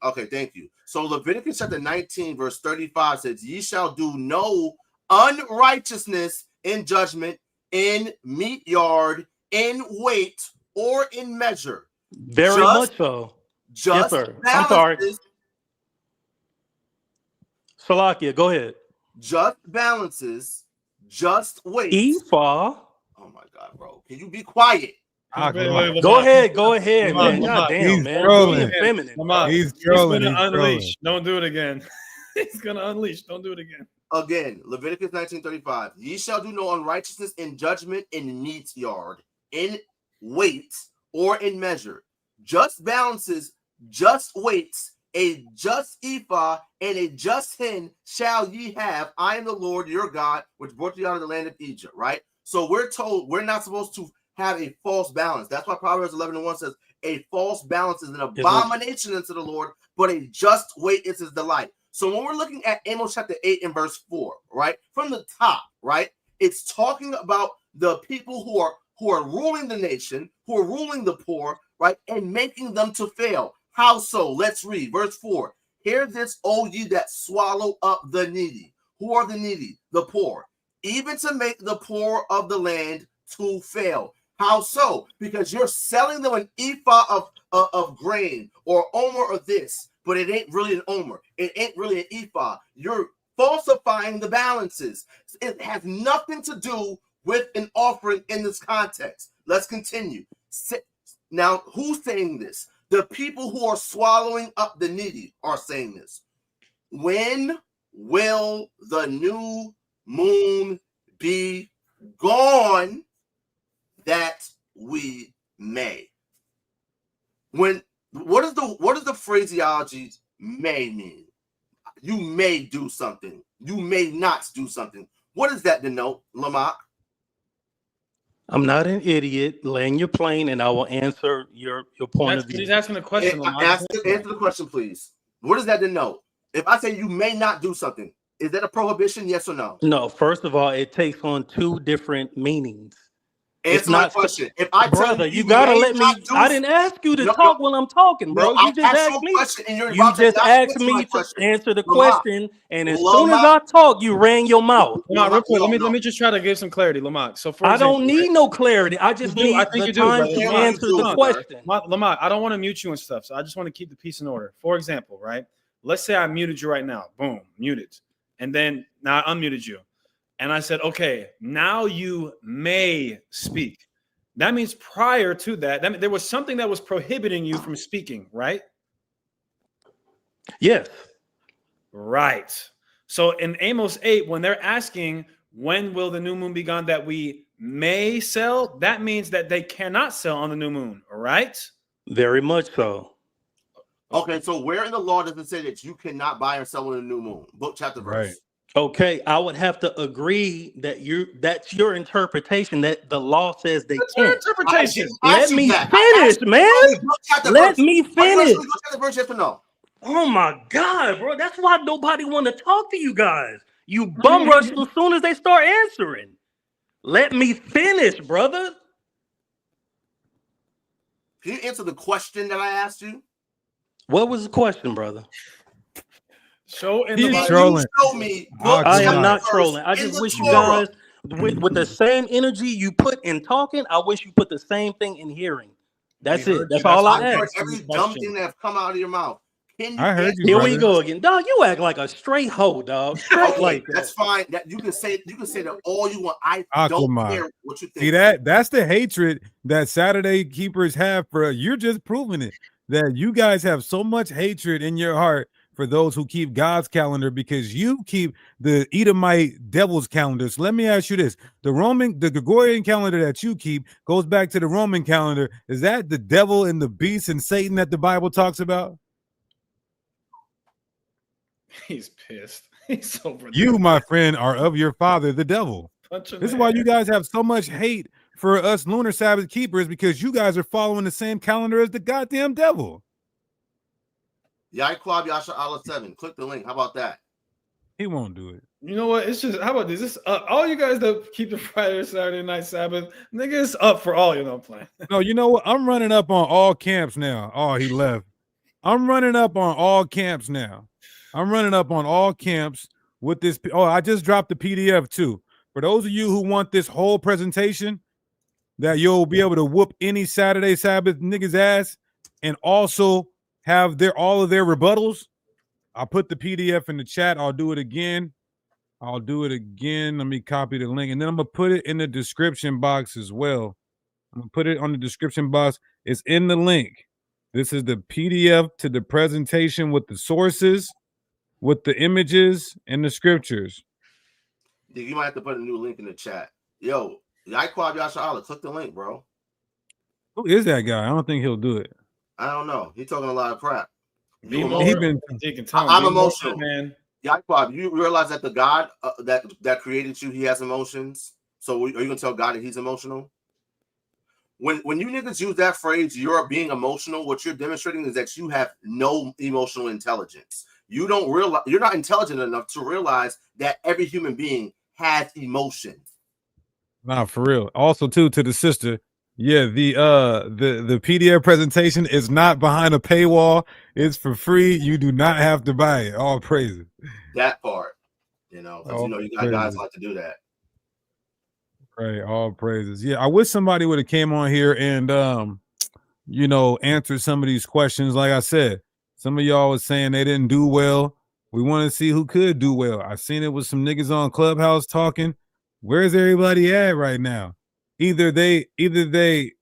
C: Okay, thank you. So Leviticus chapter 19, verse 35 says, "Ye shall do no unrighteousness in judgment, in meat yard, in weight, or in measure."
F: Very much so. Yes, sir. I'm sorry. Salakia, go ahead.
C: Just balances, just weight.
F: Ephah.
C: Oh my God, bro. Can you be quiet?
F: Go ahead, man. God damn, man.
B: He's gonna unleash. Don't do it again. He's gonna unleash. Don't do it again.
C: Again, Leviticus 19:35. "Ye shall do no unrighteousness in judgment, in meat yard, in weight, or in measure. Just balances, just weights, a just ephah, and a just hin shall ye have. I am the Lord your God, which brought you out of the land of Egypt." Right? So we're told we're not supposed to have a false balance. That's why Proverbs 11:1 says, "A false balance is an abomination unto the Lord, but a just weight is his delight." So when we're looking at Amos chapter 8 and verse 4, right, from the top, right, it's talking about the people who are ruling the nation, who are ruling the poor, right, and making them to fail. How so? Let's read verse 4. Hear this, O ye that swallow up the needy. Who are the needy? The poor. Even to make the poor of the land to fail. How so? Because you're selling them an ephah of grain or omer of this, but it ain't really an omer. It ain't really an ephah. You're falsifying the balances. It has nothing to do with an offering in this context. Let's continue. Now, who's saying this? The people who are swallowing up the needy are saying this. When will the new moon be gone that we may? What does the phraseology may mean? You may do something. You may not do something. What does that denote, Lamont?
F: I'm not an idiot. Land your plane, and I will answer your point of view.
B: He's asking the question.
C: Answer the question, please. What does that denote? If I say you may not do something, is that a prohibition? Yes or no?
F: No. First of all, it takes on two different meanings.
C: Answer my question. If I
F: brother, you gotta let me. I didn't ask you to talk when I'm talking, bro. You just asked me. You just asked me to answer the question, and as soon as I talk, you ran your mouth.
B: Lamont, real quick, let me just try to give some clarity, Lamont. So for example,
F: I don't need no clarity. I just need the time to answer the question.
B: Lamont, I don't want to mute you and stuff, so I just want to keep the peace in order. For example, right? Let's say I muted you right now. Boom, muted, and then now I unmuted you. And I said, okay, now you may speak. That means prior to that, there was something that was prohibiting you from speaking, right?
F: Yes.
B: Right. So in Amos 8, when they're asking, when will the new moon be gone that we may sell? That means that they cannot sell on the new moon, all right?
F: Very much so.
C: Okay, so where in the law does it say that you cannot buy or sell on the new moon? Book, chapter, verse.
A: Right.
F: Okay, I would have to agree that that's your interpretation, that the law says they can't.
B: Your interpretation.
F: Let me finish, man. Let me finish. Oh my God, bro. That's why nobody want to talk to you guys. You bum rush as soon as they start answering. Let me finish, brother.
C: Can you answer the question that I asked you?
F: What was the question, brother?
B: Show in
A: He's
B: the
A: trolling.
C: Show me.
F: I am not trolling. I just wish you guys, with the same energy you put in talking, I wish you put the same thing in hearing. That's it. That's all I ask.
C: Every dumb thing that have come out of your mouth.
A: I heard you.
F: Here
A: brother.
F: we go again, dog. You act like a straight hoe, dog. Straight like that.
C: That's fine. That you can say that all you want. I don't care what you think.
A: See that's the hatred that Saturday keepers have for you're just proving it. That you guys have so much hatred in your heart for those who keep God's calendar because you keep the Edomite devil's calendar. So let me ask you this. The Gregorian calendar that you keep goes back to the Roman calendar. Is that the devil and the beast and Satan that the Bible talks about?
B: He's pissed. He's so
A: You, my friend, are of your father, the devil. This is why you guys have so much hate for us Lunar Sabbath keepers because you guys are following the same calendar as the goddamn devil.
C: Yaquab Yasha Allah 7. Click the link. How about that?
A: He won't do it.
B: You know what? It's just, how about this? This all you guys that keep the Friday, Saturday night Sabbath, nigga, it's up for all you know playing.
A: No, you know what? I'm running up on all camps now. Oh, he left. I'm running up on all camps now. I'm running up on all camps with this. Oh, I just dropped the PDF too. For those of you who want this whole presentation, that you'll be able to whoop any Saturday Sabbath niggas ass and also have all of their rebuttals. I'll put the PDF in the chat. I'll do it again. Let me copy the link. And then I'm going to put it in the description box as well. I'm going to put it on the description box. It's in the link. This is the PDF to the presentation with the sources, with the images, and the scriptures.
C: You might have to put a new link in the chat. Yo, Yaquab Yasha Allah, click the link, bro.
A: Who is that guy? I don't think he'll do it.
C: I don't know. He's talking a lot of crap.
B: I'm
C: emotional,
B: man.
C: Yaquab, you realize that the God that created you, he has emotions. So are you gonna tell God that he's emotional? When you niggas use that phrase, you're being emotional, what you're demonstrating is that you have no emotional intelligence. You don't realize you're not intelligent enough to realize that every human being has emotion.
A: Nah, for real. Also, too, to the sister. Yeah, the PDF presentation is not behind a paywall. It's for free. You do not have to buy it. All praises.
C: That part, because
A: All
C: you got guys
A: praises.
C: like to do that.
A: Right, all praises. Yeah, I wish somebody would have came on here and answered some of these questions. Like I said, some of y'all was saying they didn't do well. We want to see who could do well. I seen it with some niggas on Clubhouse talking. Where's everybody at right now? Either they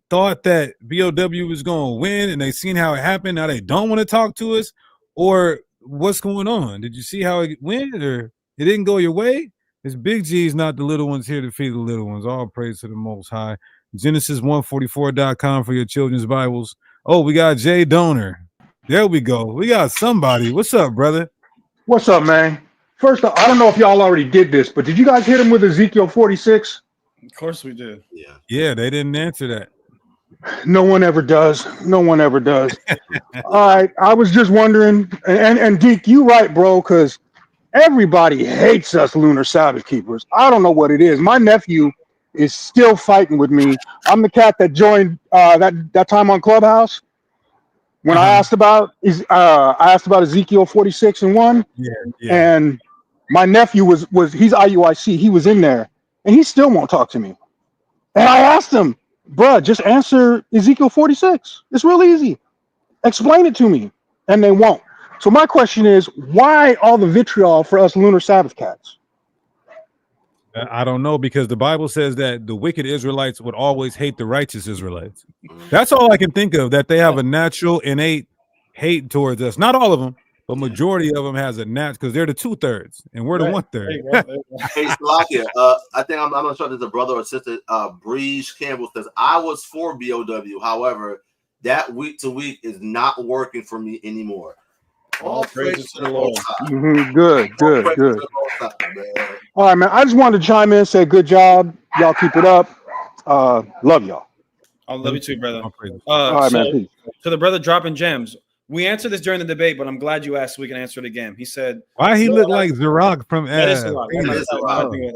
A: thought that BOW was going to win and they seen how it happened. Now they don't want to talk to us, or what's going on? Did you see how it went, or it didn't go your way? It's big G's, not the little ones, here to feed the little ones. All praise to the Most High. Genesis144.com for your children's Bibles. Oh, we got Jay Donor. There we go. We got somebody. What's up, brother?
G: What's up, man? First, I don't know if y'all already did this, but did you guys hit him with Ezekiel 46?
B: Of course we did.
A: Yeah, they didn't answer that.
G: No one ever does. No one ever does. All right, I was just wondering, and Deke, you right, bro, because everybody hates us Lunar Sabbath keepers. I don't know what it is. My nephew is still fighting with me. I'm the cat that joined that time on Clubhouse when I asked about Ezekiel 46 and 1.
A: Yeah.
G: And my nephew was he's IUIC. He was in there, and he still won't talk to me. And I asked him, bruh, just answer Ezekiel 46. It's real easy. Explain it to me. And they won't. So my question is, why all the vitriol for us Lunar Sabbath cats?
A: I don't know, because the Bible says that the wicked Israelites would always hate the righteous Israelites. That's all I can think of, that they have a natural, innate hate towards us. Not all of them, but majority of them has a natural, because they're the 2/3 and we're the 1/3.
C: Hey, Slovakia, I think I'm not sure if it's a brother or sister. Breeze Campbell says, I was for BOW. However, that week to week is not working for me anymore. All praises to the Lord.
G: Good. All right, man. I just wanted to chime in and say good job. Y'all keep it up. Love y'all.
B: I love you too, brother.
G: All right, man. Peace.
B: To the brother dropping gems, we answered this during the debate, but I'm glad you asked so we can answer it again. He said,
A: why he look like Zerog from
B: that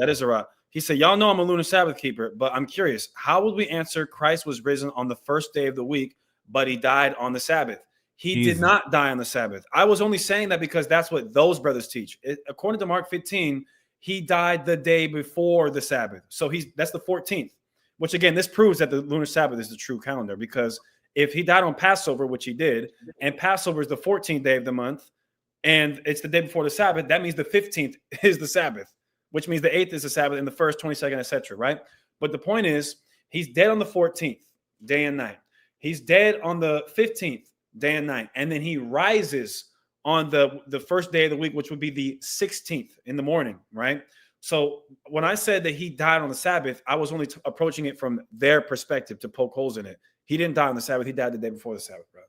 B: is a rock. He said, y'all know I'm a Lunar Sabbath keeper, but I'm curious, how would we answer Christ was risen on the first day of the week, but he died on the Sabbath? He did not die on the Sabbath. I was only saying that because that's what those brothers teach. According to Mark 15, he died the day before the Sabbath. So that's the 14th, which again, this proves that the Lunar Sabbath is the true calendar, because if he died on Passover, which he did, and Passover is the 14th day of the month, and it's the day before the Sabbath, that means the 15th is the Sabbath, which means the 8th is the Sabbath, and the 1st, 22nd, etc., right? But the point is, he's dead on the 14th, day and night. He's dead on the 15th, day and night. And then he rises on the first day of the week, which would be the 16th in the morning, right? So when I said that he died on the Sabbath, I was only approaching it from their perspective to poke holes in it. He didn't die on the Sabbath. He died the day before the Sabbath, bro.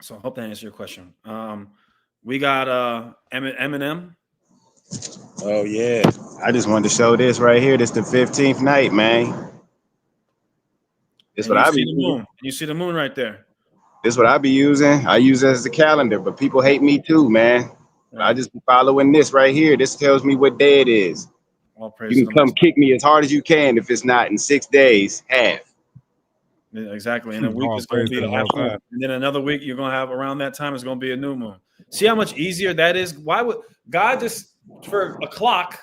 B: So I hope that answers your question. We got Eminem.
H: Oh, yeah. I just wanted to show this right here. This the 15th night, man. This what I be using.
B: You see the moon right there.
H: This what I be using. I use it as the calendar, but people hate me too, man. Right. I just be following this right here. This tells me what day it is. You can come kick me as hard as you can if it's not in 6 days, half.
B: Yeah, exactly. In a week, it's going to be a half moon. And then another week, you're going to have around that time, it's going to be a new moon. See how much easier that is? Why would God just, for a clock,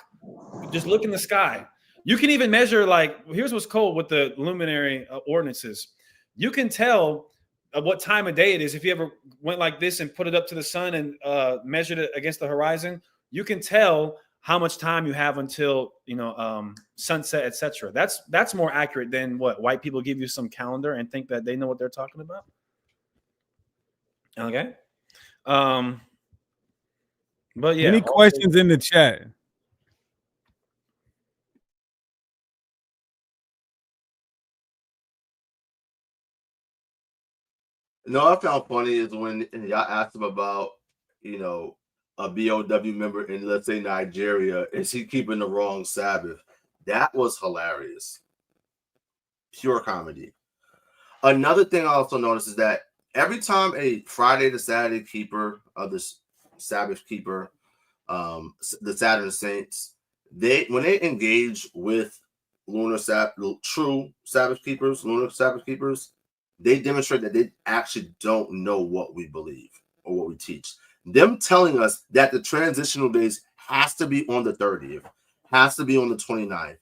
B: just look in the sky? You can even measure, like, here's what's cool with the luminary ordinances. You can tell what time of day it is. If you ever went like this and put it up to the sun and measured it against the horizon, you can tell how much time you have until, sunset, etc. That's more accurate than what white people give you some calendar and think that they know what they're talking about. Okay. But yeah.
A: Any questions in the chat?
C: No, I found funny is when y'all asked him about, a BOW member in, let's say, Nigeria, is he keeping the wrong Sabbath? That was hilarious. Pure comedy. Another thing I also noticed is that every time a Friday to Saturday keeper of the Sabbath keeper, the Saturday Saints, when they engage with true Sabbath keepers, lunar Sabbath keepers, they demonstrate that they actually don't know what we believe or what we teach. Them telling us that the transitional days has to be on the 30th, has to be on the 29th,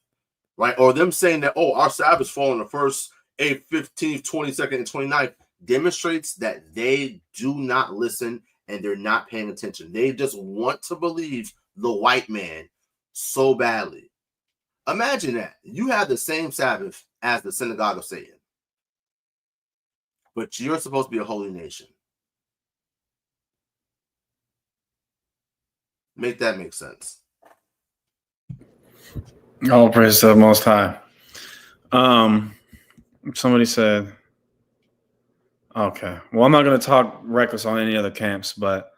C: right? Or them saying that, oh, our Sabbaths fall on the 1st, 8th, 15th, 22nd, and 29th demonstrates that they do not listen and they're not paying attention. They just want to believe the white man so badly. Imagine that. You have the same Sabbath as the synagogue of Satan, but you're supposed to be a holy nation. Make that make sense.
B: All praise to the Most High. Somebody said, okay, well, I'm not going to talk reckless on any other camps, but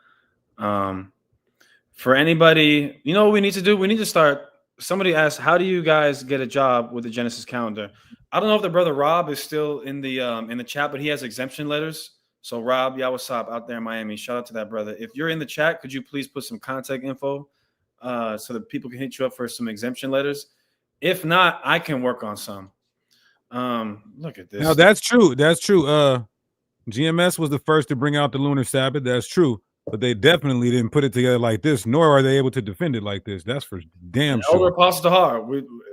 B: for anybody, you know what we need to do? We need to start. Somebody asked, how do you guys get a job with the Genesis calendar? I don't know if the brother Rob is still in the chat, but he has exemption letters. So Rob, Yawasop out there in Miami, shout out to that brother. If you're in the chat, could you please put some contact info so that people can hit you up for some exemption letters? If not, I can work on some. Look at this.
A: Now that's true. That's true. GMS was the first to bring out the Lunar Sabbath. That's true. But they definitely didn't put it together like this, nor are they able to defend it like this. That's for damn sure.
B: Elder Apostle Tahar,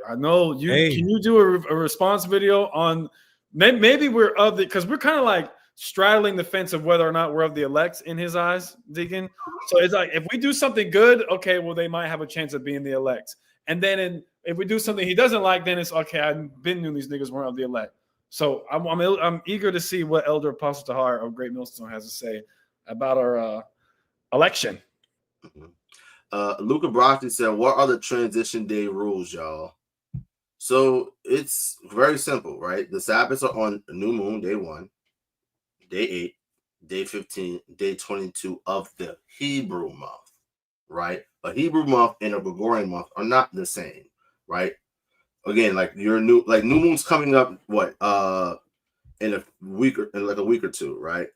B: I know you. Hey. Can you do a response video on? Maybe we're of the, because we're kind of like straddling the fence of whether or not we're of the elect in his eyes, Deacon. So it's like if we do something good, okay, well they might have a chance of being the elect. And then if we do something he doesn't like, then it's okay. I've been knew these niggas weren't of the elect. So I'm eager to see what Elder Apostle Tahar of Great Millstone has to say about our election.
C: Luca Brofty said, what are the transition day rules, y'all? So it's very simple, right? The Sabbaths are on new moon, day 1, day 8, day 15, day 22 of the Hebrew month, right? A Hebrew month and a Gregorian month are not the same, right? Again, like new moon's coming up, in a week or two, right?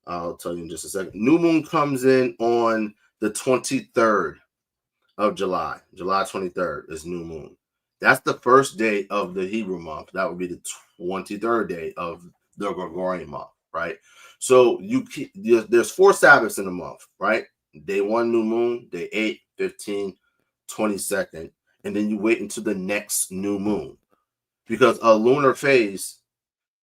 C: I'll tell you in just a second. New moon comes in on the 23rd of July. July 23rd is new moon. That's the first day of the Hebrew month. That would be the 23rd day of the Gregorian month, right? So there's 4 Sabbaths in a month, right? Day 1, new moon, day 8, 15, 22nd, and then you wait until the next new moon. Because a lunar phase,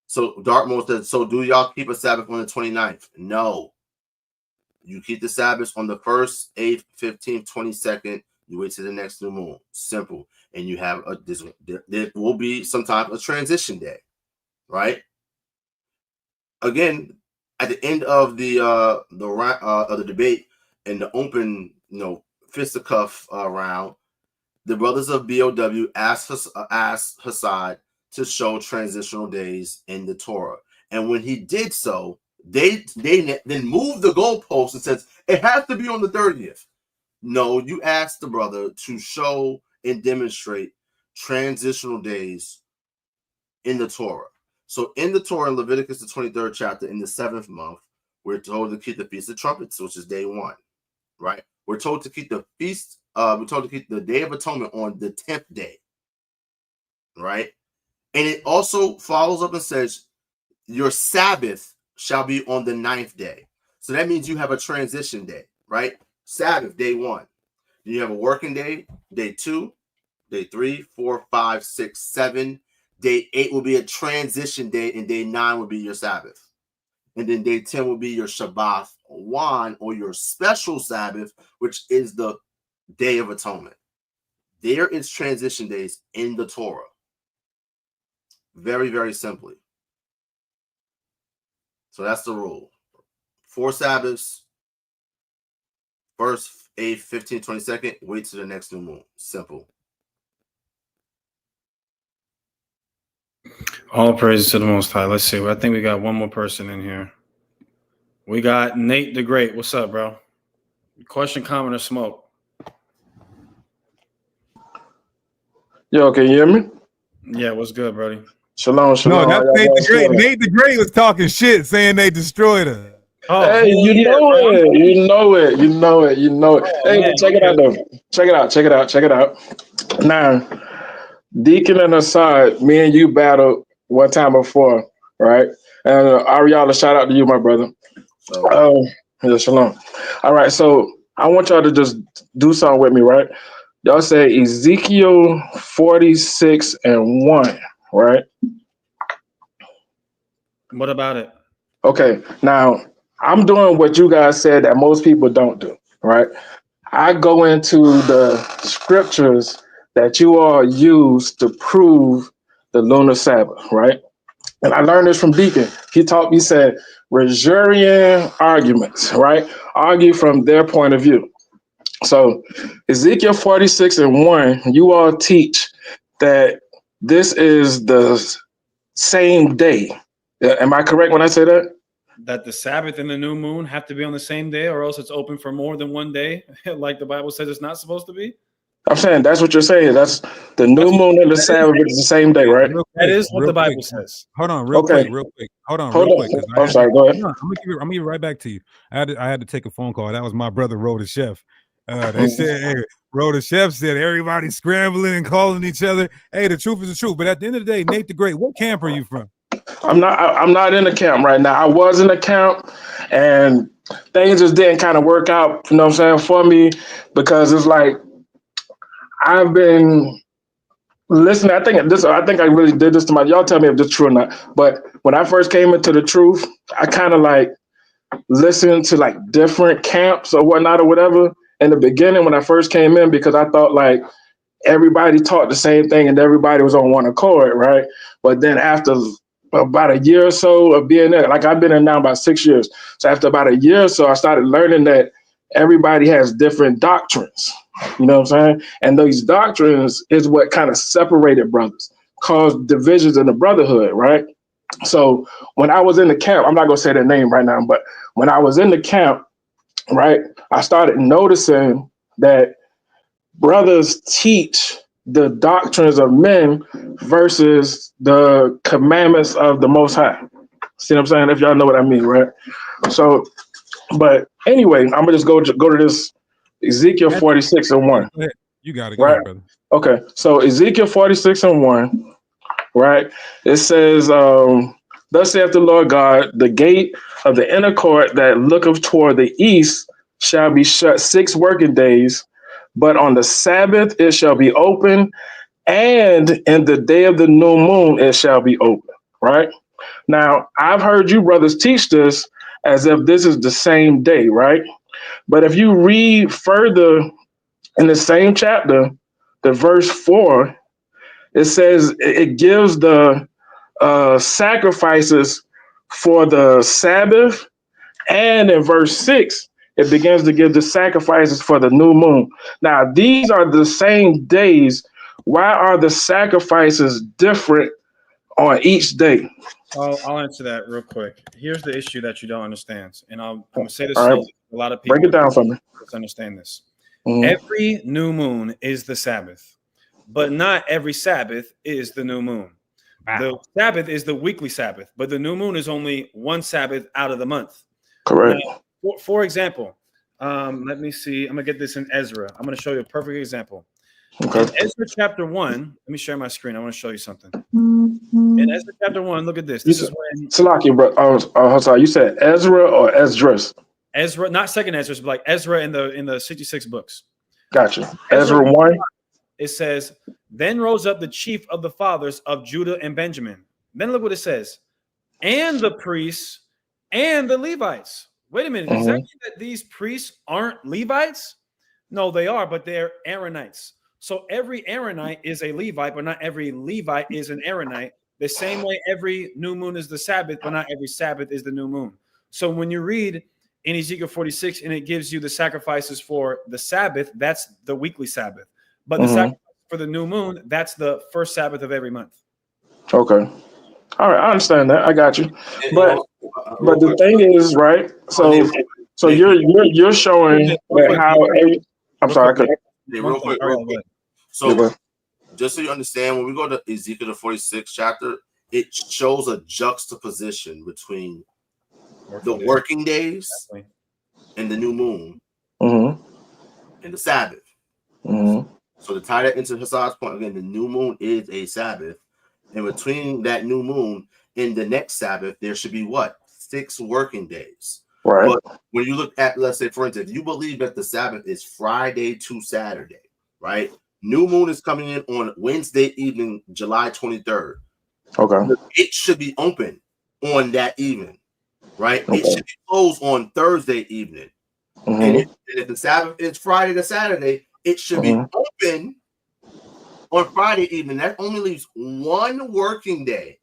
C: so Dartmouth said, so do y'all keep a Sabbath on the 29th? No. You keep the Sabbath on the 1st, 8th, 15th, 22nd. You wait till the next new moon. Simple. And you have there will be sometimes a transition day, right? Again, at the end of the debate and the open, fisticuff round, the brothers of BOW asked Hassad to show transitional days in the Torah. And when he did so, they then moved the goalpost and says, it has to be on the 30th. No, you asked the brother to show and demonstrate transitional days in the Torah. So in the Torah, in Leviticus, the 23rd chapter, in the 7th month, we're told to keep the Feast of Trumpets, which is day 1, right? We're told to keep the feast, we're told to keep the Day of Atonement on the 10th day, right? And it also follows up and says, your Sabbath shall be on the 9th day. So that means you have a transition day, right? Sabbath, day 1. Then you have a working day, day 2, day 3, 4, 5, 6, 7. Day 8 will be a transition day, and day 9 will be your Sabbath. And then day 10 will be your Shabbat Wan, or your special Sabbath, which is the Day of Atonement. There is transition days in the Torah. Very, very simply. So that's the rule. 4 Sabbaths, 1st, 8th, 15th, 22nd, wait till the next new moon. Simple.
B: All praises to the Most High. Let's see. I think we got one more person in here. We got Nate the Great. What's up, bro? Question, comment, or smoke?
I: Yo, can you hear me?
B: Yeah, what's good, Brody?
I: Shalom.
A: No, that's Nate the Great. Nate the Great was talking shit, saying they destroyed her.
I: Oh, hey, you know it. Hey,
B: yeah,
I: check it out, though. Check it out. Now, Deacon and Assad, me and you battled one time before, right? And Ariella, shout out to you, my brother. Yeah, shalom. All right, so I want y'all to just do something with me, right? Y'all say Ezekiel 46:1, right?
B: What about it?
I: Okay, now I'm doing what you guys said that most people don't do, right? I go into the scriptures that you all use to prove the lunar Sabbath, right? And I learned this from Deacon. He said, Rosarian arguments, right? Argue from their point of view. So Ezekiel 46:1, you all teach that this is the same day. Am I correct when I say that?
B: That the Sabbath and the new moon have to be on the same day, or else it's open for more than one day, like the Bible says it's not supposed to be?
I: I'm saying that's what you're saying. That's the new moon and the Sabbath is the same day, right?
B: That is what the Bible says.
A: Hold on, real quick. Hold on.
I: I'm sorry, go ahead.
A: I'm gonna give it right back to you. I had to take a phone call. That was my brother, Ro the Chef. They said, hey, Ro the Chef said everybody scrambling and calling each other. Hey, the truth is the truth. But at the end of the day, Nate the Great, what camp are you from?
I: I'm not in the camp right now. I was in the camp, and things just didn't kind of work out, you know what I'm saying, for me, because it's like I've been listening. I think I really did this to y'all tell me if this is true or not. But when I first came into the truth, I kind of like listened to like different camps or whatnot or whatever in the beginning when I first came in, because I thought like everybody taught the same thing and everybody was on one accord, right? But then after about a year or so of being there, like I've been in now about 6 years. So after about a year or so, I started learning that everybody has different doctrines, you know what I'm saying? And these doctrines is what kind of separated brothers, caused divisions in the brotherhood, right? So when I was in the camp, I'm not gonna say their name right now, but when I was in the camp, right, I started noticing that brothers teach the doctrines of men versus the commandments of the Most High. See what I'm saying? If y'all know what I mean, right? So, but anyway, I'm gonna just go to this Ezekiel 46:1.
A: You got it,
I: right?
A: brother.
I: Okay, so Ezekiel 46:1, right? It says, "Thus saith the Lord God: the gate of the inner court that looketh toward the east shall be shut 6 working days, but on the Sabbath it shall be open, and in the day of the new moon it shall be open." Right? Now, I've heard you brothers teach this as if this is the same day, right? But if you read further in the same chapter, the verse 4, it says it gives the sacrifices for the Sabbath, and in verse 6, it begins to give the sacrifices for the new moon. Now, these are the same days. Why are the sacrifices different on each day?
B: I'll answer that real quick. Here's the issue that you don't understand, and I'm going to say this
I: All right.
B: slowly. A lot of people
I: break it down for me.
B: Understand this.
I: Mhm.
B: Every new moon is the Sabbath, but not every Sabbath is the new moon. Wow. The Sabbath is the weekly Sabbath, but the new moon is only one Sabbath out of the month.
I: Correct.
B: Now, for example, let me see. I'm going to get this in Ezra. I'm going to show you a perfect example.
I: Okay.
B: In Ezra chapter 1, let me share my screen. I want to show you something. In Ezra chapter 1, look at this. This is when
I: Salaki, bro. Sorry, you said Ezra or Esdras?
B: Ezra, not second Ezra, but like Ezra in the 66 books.
I: Gotcha. Ezra 1.
B: It says, "Then rose up the chief of the fathers of Judah and Benjamin." Then look what it says, "and the priests and the Levites." Wait a minute. Does that mean that these priests aren't Levites? No, they are, but they're Aaronites. So every Aaronite is a Levite, but not every Levite is an Aaronite. The same way every new moon is the Sabbath, but not every Sabbath is the new moon. So when you read in Ezekiel 46 and it gives you the sacrifices for the Sabbath, that's the weekly Sabbath. But the sacrifice for the new moon, that's the first Sabbath of every month.
I: Okay. All right, I understand that. I got you. But the thing is, right? So you're showing that how. I'm sorry.
C: Real quick. So just so you understand, when we go to Ezekiel the 46th chapter, it shows a juxtaposition between the working days and the new moon and the Sabbath. So to tie that into Hassan's point again, the new moon is a Sabbath. And between that new moon and the next Sabbath, there should be what? 6 working days.
I: Right.
C: But when you look at, let's say, for instance, if you believe that the Sabbath is Friday to Saturday, right? New moon is coming in on Wednesday evening, July 23rd.
I: Okay.
C: It should be open on that evening, right?
I: Okay.
C: It should be closed on Thursday evening.
I: Mm-hmm.
C: And if the Sabbath is Friday to Saturday, it should be open on Friday evening. That only leaves 1 working day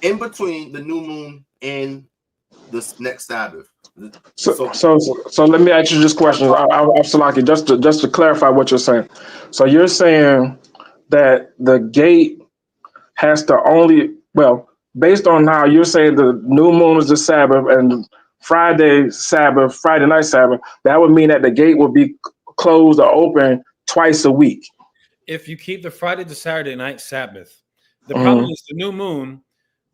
C: in between the new moon and this next Sabbath.
I: So let me ask you this question, Salaki, just to clarify what you're saying. So you're saying that the gate has to only, well, based on how you're saying the new moon is the Sabbath and Friday Sabbath, Friday night Sabbath, that would mean that the gate will be closed or open twice a week.
B: If you keep the Friday to Saturday night Sabbath, the problem is the new moon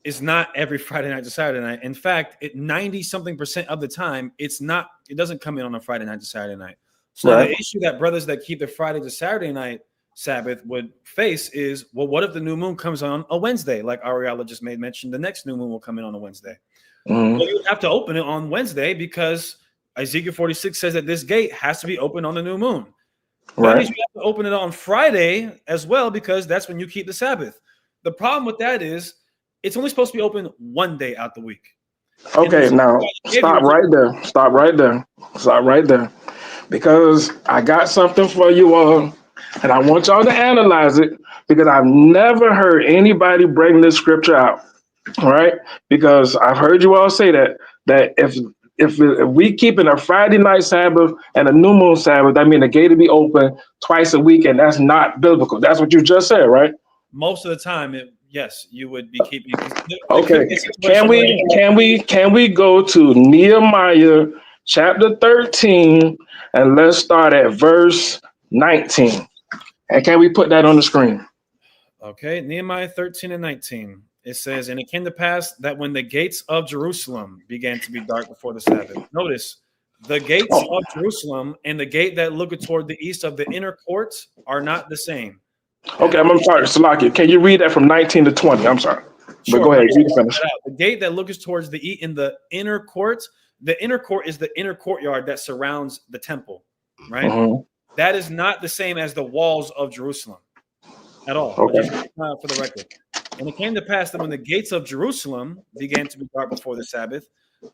B: is not every Friday night to Saturday night. In fact, 90-something% of the time, it doesn't come in on a Friday night to Saturday night. So the issue that brothers that keep the Friday to Saturday night Sabbath would face is, well, what if the new moon comes on a Wednesday? Like Ariella just made mention, the next new moon will come in on a Wednesday. Well, you would have to open it on Wednesday because Ezekiel 46 says that this gate has to be open on the new moon. That means you have to open it on Friday as well because that's when you keep the Sabbath. The problem with that is it's only supposed to be open 1 day out the week.
I: Okay, now stop right there. Because I got something for you all, and I want y'all to analyze it because I've never heard anybody bring this scripture out, right? Because I've heard you all say that if we keeping a Friday night Sabbath and a new moon Sabbath, that means the gate to be open twice a week, and that's not biblical. That's what you just said, right?
B: Most of the time, yes, you would be keeping.
I: Okay, can we go to Nehemiah chapter 13 and let's start at verse 19? And can we put that on the screen?
B: Okay, Nehemiah 13 and 19. It says, and it came to pass that when the gates of Jerusalem began to be dark before the Sabbath. Notice, the gates of Jerusalem and the gate that looketh toward the east of the inner courts are not the same.
I: Okay, I'm sorry, Salaki. Can you read that from 19 to 20? I'm sorry.
B: Sure.
I: But go ahead, you can finish.
B: The gate that looketh towards the east in the inner courts. The inner court is the inner courtyard that surrounds the temple, right? That is not the same as the walls of Jerusalem at all.
I: Okay.
B: For the record. And it came to pass that when the gates of Jerusalem began to be dark before the Sabbath,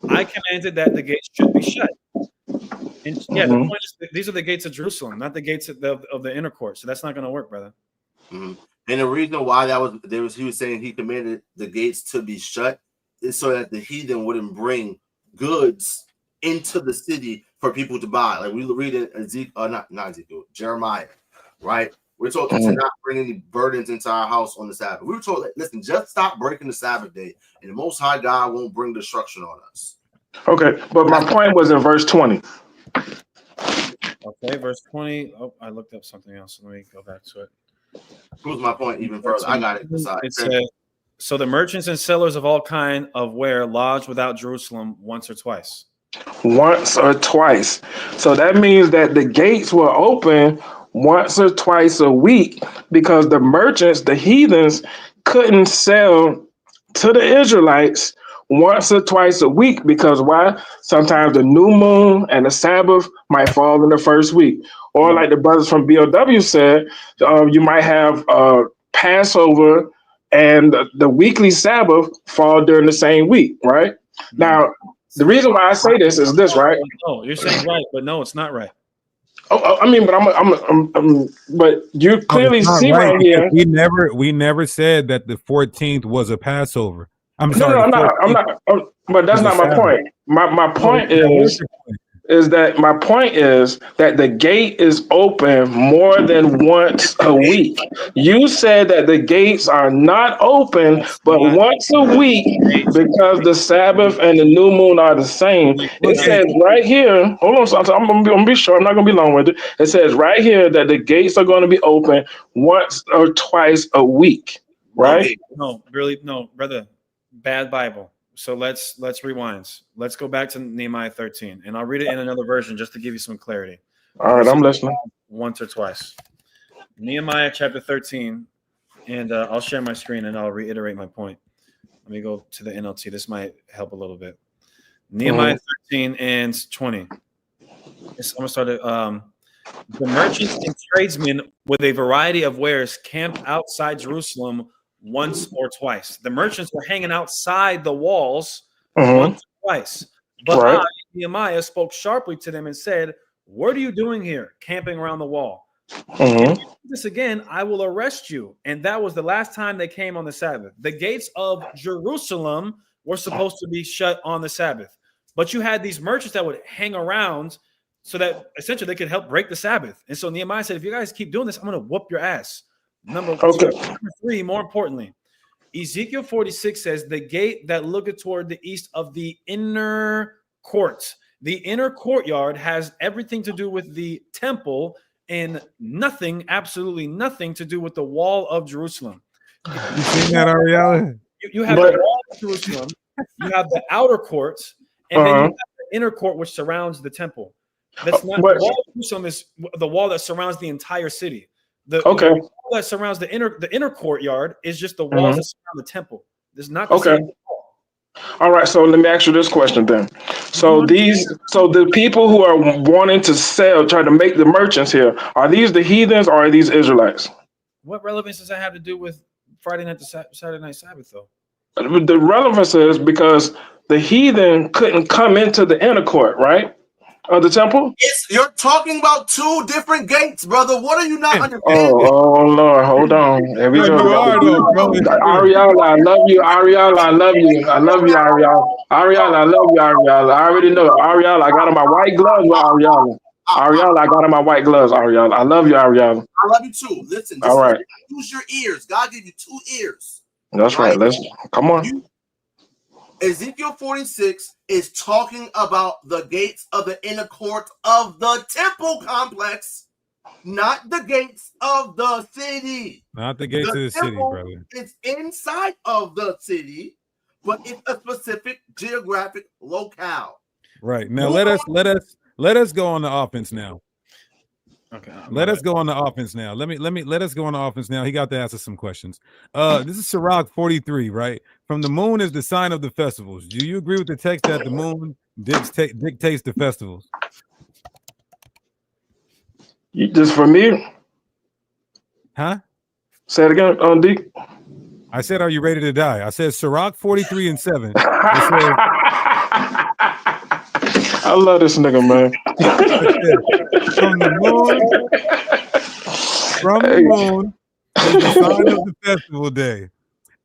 B: I commanded that the gates should be shut. And the point is that these are the gates of Jerusalem, not the gates of the inner court. So that's not going to work, brother.
C: And the reason why he was saying he commanded the gates to be shut is so that the heathen wouldn't bring goods into the city for people to buy. Like we read in Ezekiel, not Ezekiel, Jeremiah, right? We're told to not bring any burdens into our house on the Sabbath. We were told, that, listen, just stop breaking the Sabbath day, and the Most High God won't bring destruction on us.
I: Okay, but my point was in verse 20.
B: Okay, verse 20. Oh, I looked up something else. Let me go back to it.
C: Proves my point even further. I got it.
B: It says, so the merchants and sellers of all kind of ware lodged without Jerusalem once or twice.
I: Once or twice. So that means that the gates were open once or twice a week because the merchants, the heathens, couldn't sell to the Israelites once or twice a week because why? Sometimes the new moon and the Sabbath might fall in the first week. Or like the brothers from BOW said, you might have Passover and the weekly Sabbath fall during the same week, right? Now, the reason why I say this is this, right?
B: No, you're saying right, but no, it's not right.
I: Oh, I mean, but but you clearly see right here.
A: We never said that the 14th was a Passover. I'm
I: sorry. I'm not. But that's not my point. My point is that the gate is open more than once a week. You said that the gates are not open, but once a week because the Sabbath and the new moon are the same. It says right here, hold on, so I'm gonna be short, I'm not gonna be long with it. It says right here that the gates are gonna be open once or twice a week, right?
B: No, really, no, brother, bad Bible. So let's rewind. Let's go back to Nehemiah 13, and I'll read it in another version just to give you some clarity.
I: All right, I'm listening.
B: once or twice. Nehemiah chapter 13, and I'll share my screen and I'll reiterate my point. Let me go to the NLT. This might help a little bit. Nehemiah 13 and 20. I'm going to start it. The merchants and tradesmen with a variety of wares camped outside Jerusalem once or twice. The merchants were hanging outside the walls once or twice. But I, Nehemiah, spoke sharply to them and said, "What are you doing here, camping around the wall? If you do this again, I will arrest you." And that was the last time they came on the Sabbath. The gates of Jerusalem were supposed to be shut on the Sabbath. But you had these merchants that would hang around so that essentially they could help break the Sabbath. And so Nehemiah said, if you guys keep doing this, I'm going to whoop your ass. Number three, more importantly, Ezekiel 46 says, the gate that looketh toward the east of the inner court. The inner courtyard has everything to do with the temple and nothing, absolutely nothing to do with the wall of Jerusalem.
A: You seen that, Ariella?
B: You have the wall of Jerusalem, you have the outer court, and then you have the inner court which surrounds the temple. That's not the wall of Jerusalem is the wall that surrounds the entire city. The wall that surrounds the inner courtyard is just the walls that surround the temple. There's not the same wall.
I: All right, so let me ask you this question then. So the people who are wanting to sell, try to make the merchants here, are these the heathens or are these Israelites?
B: What relevance does that have to do with Friday night to Saturday night Sabbath, though?
I: The relevance is because the heathen couldn't come into the inner court, right? Of the temple?
C: You're talking about two different gates, brother. What are you not understanding?
I: Oh Lord, hold on. Here we go. Ariella, I love you. Ariella, I love you. I love you, Ariella. Ariella, I love you, Ariella. I already know. Ariella, I got on my white gloves with Ariella. Ariella, I got on my white gloves, Ariella. I love you, Ariella.
C: I love you too. Listen,
I: all right.
C: Use your ears. God gave you 2 ears.
I: That's right. Let's come on.
C: Ezekiel 46 is talking about the gates of the inner court of the temple complex, not the gates of the city.
A: Not the gates of the city, brother.
C: It's inside of the city, but it's a specific geographic locale.
A: Right. Now let us go on the offense now.
B: Okay.
A: Let us go on the offense now. Let us go on the offense now. He got to ask us some questions. This is Sirach 43, right? From the moon is the sign of the festivals. Do you agree with the text that the moon dictates the festivals?
I: Just for me?
A: Huh?
I: Say it again, Deacon.
A: I said, are you ready to die? I said Sirach 43 and 7.
I: I love this nigga, man.
A: From the moon is the sign of the festival day.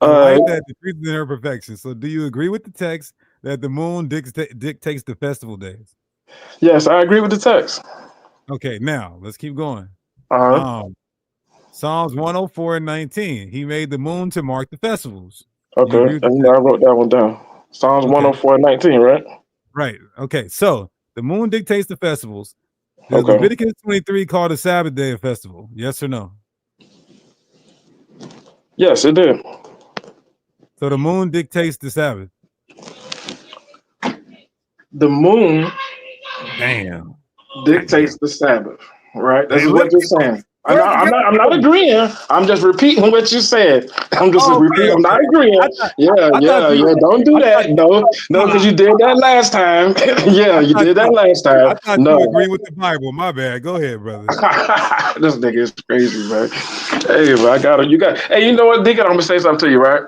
A: That decreases in her perfection. So do you agree with the text that the moon dictates the festival days?
I: Yes, I agree with the text.
A: Okay, now let's keep going. Psalms 104 and 19. He made the moon to mark the festivals.
I: Okay, I wrote that one down. Psalms 104 and 19, right?
A: Right. Okay, so the moon dictates the festivals. Does Leviticus 23 call the Sabbath day a festival? Yes or no?
I: Yes, it did.
A: So the moon dictates the Sabbath.
I: The moon dictates the Sabbath, right? That's what you're saying. I'm not agreeing. I'm just repeating what you said. I'm just repeating. I'm not agreeing. Don't do that. No, because you did that last time. You did that last time.
A: I thought you agree with the Bible. My bad. Go ahead, brother.
I: This nigga is crazy, man. Hey, man, Hey, you know what, Deacon? I'm gonna say something to you, right?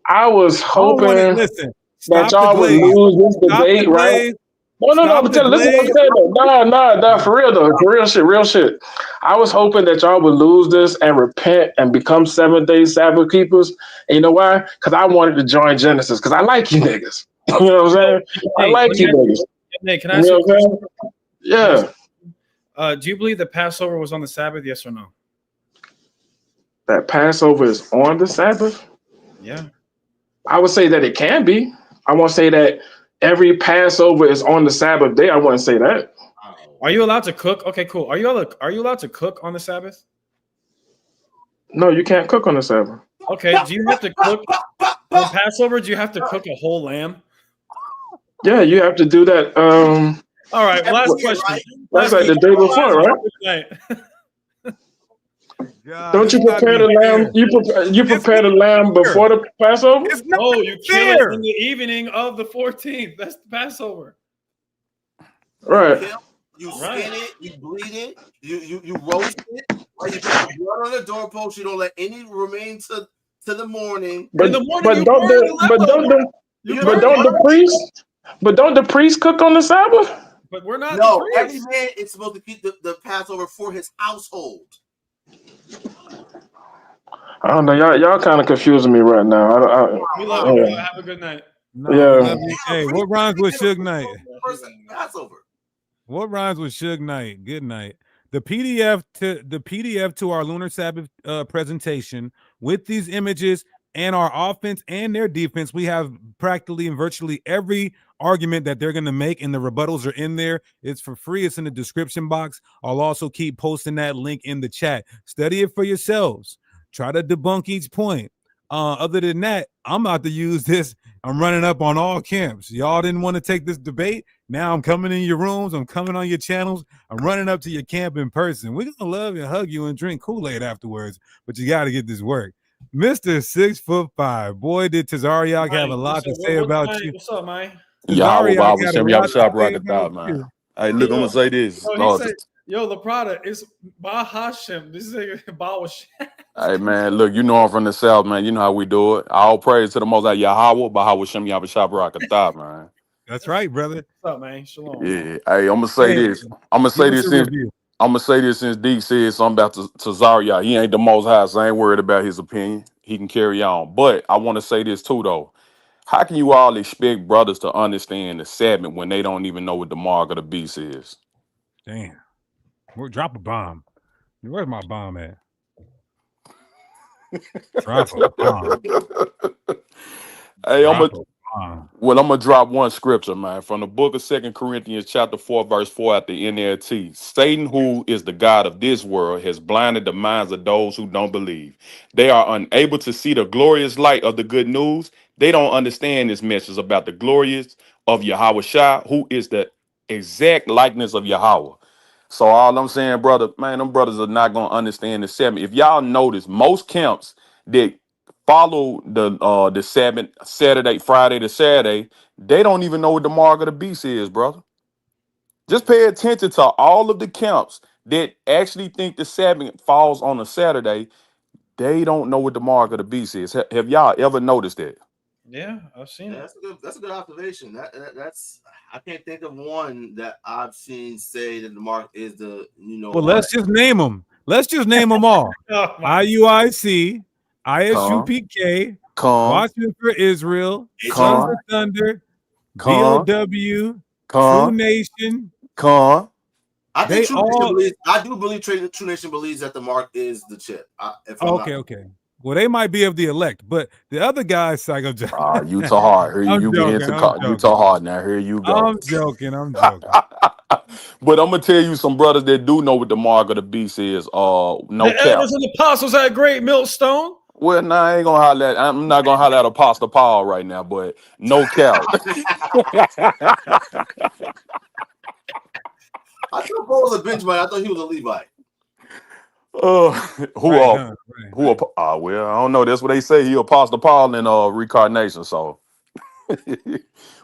I: I was hoping that y'all would lose this debate, right? No, but listen what I'm saying though. Nah, for real though. For real shit. I was hoping that y'all would lose this and repent and become 7-day Sabbath keepers. And you know why? Because I wanted to join Genesis, because I like you niggas. You know what I'm saying? I like you niggas.
B: Nick, can I ask you a question?
I: Yeah.
B: Do you believe that Passover was on the Sabbath, yes or no?
I: That Passover is on the Sabbath?
B: Yeah.
I: I would say that it can be. I won't say that every Passover is on the Sabbath day. I wouldn't say that.
B: Are you allowed to cook? Okay, cool. Are you allowed to cook on the Sabbath?
I: No, you can't cook on the Sabbath.
B: Okay. Do you have to cook on Passover? Do you have to cook a whole lamb?
I: Yeah, you have to do that.
B: All right, last question.
I: That's like the day before, right?
A: God,
I: Don't you prepare the lamb? You prepare the lamb before the Passover?
B: No, you kill it in the evening of the 14th. That's the Passover.
I: Right.
C: You skin it, you bleed it, you roast it, right? You put the blood on the doorpost. You don't let any remain to the morning.
I: But don't the priest cook on the Sabbath?
B: But we're not.
C: No, every man is supposed to keep the Passover for his household.
I: I don't know. Y'all kind of confusing me right now.
B: We love you, brother. Have a good night.
I: Yeah.
A: Hey, what rhymes with Suge Knight?
C: Passover.
A: What rhymes with Suge Knight? Good night. The PDF to our Lunar Sabbath presentation with these images and our offense and their defense, we have practically and virtually every argument that they're going to make, and the rebuttals are in there. It's for free. It's in the description box. I'll also keep posting that link in the chat. Study it for yourselves. Try to debunk each point. Other than that, I'm about to use this. I'm running up on all camps. Y'all didn't want to take this debate. Now I'm coming in your rooms. I'm coming on your channels. I'm running up to your camp in person. We're going to love and hug you and drink Kool-Aid afterwards, but you got to get this work. Mr. 6'5", boy, did Tazariak have a lot to say about you.
B: What's up, man?
A: Tazariak had a lot to say
J: about man. Hey, look, I'm going to say this.
B: Yo, the product is Bahashem. This is a Bahashem.
J: Hey, man, look, you know I'm from the South, man. You know how we do it. All praise to the Most High Yahweh, Bahashem Yahweh Barakatah, man.
A: That's right, brother.
B: What's up, man? Shalom.
J: Yeah. Hey, I'm going to say this. I'm going to say this since Deke said something about Tazariak. He ain't the Most High, so I ain't worried about his opinion. He can carry on. But I want to say this, too, though. How can you all expect brothers to understand the Sabbath when they don't even know what the mark of the beast is?
A: Damn. We'll drop a bomb. Where's my bomb at? Drop a bomb.
J: Hey, I'm gonna drop one scripture, man, from the book of 2 Corinthians chapter 4, verse 4 at the NLT. Satan, who is the god of this world, has blinded the minds of those who don't believe. They are unable to see the glorious light of the good news. They don't understand this message about the glorious of Yahweh Shai, who is the exact likeness of Yahweh. So all I'm saying, brother, man, them brothers are not gonna understand the Sabbath. If y'all notice, most camps that follow the Sabbath, Saturday, Friday to Saturday, they don't even know what the mark of the beast is, brother. Just pay attention to all of the camps that actually think the Sabbath falls on a Saturday. They don't know what the mark of the beast is. Have y'all ever noticed that?
B: Yeah, I've seen it.
C: That's a good observation. That's I can't think of one that I've seen say that the mark is the
A: Well, let's just name them. Let's just name them all. IUIC, ISUPK, Watchmen for Israel, Sons of Thunder, DOW, True Nation.
C: I do believe True Nation believes that the mark is the chip.
A: Okay. Well, they might be of the elect, but the other guys, Psycho.
J: You too hard. Here you get into you too hard now. Here you go.
A: I'm joking.
J: But I'm gonna tell you some brothers that do know what the mark of the beast is. No
B: the elders and apostles at Great Millstone.
J: Well, nah, I ain't gonna holler at. I'm not gonna holler at Apostle Paul right now, but no cap.
C: I thought Paul was a Benjamin. I thought he was a Levite.
J: Well, I don't know. That's what they say. He Apostle Paul in reincarnation. So,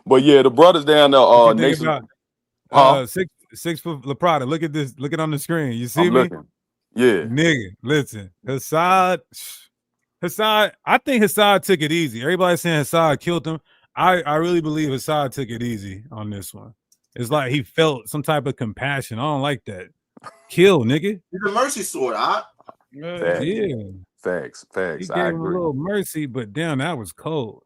J: but yeah, the brothers down there, nation.
A: Six foot Laprada. Look at this. Look it on the screen. You see
J: I'm
A: me?
J: Looking. Yeah,
A: nigga. Listen, Hassad. I think Hassad took it easy. Everybody's saying Hassad killed him. I really believe Hassad took it easy on this one. It's like he felt some type of compassion. I don't like that. Kill, nigga.
C: He's a mercy sword.
J: Facts.
A: He gave him a little mercy, but damn, that was cold.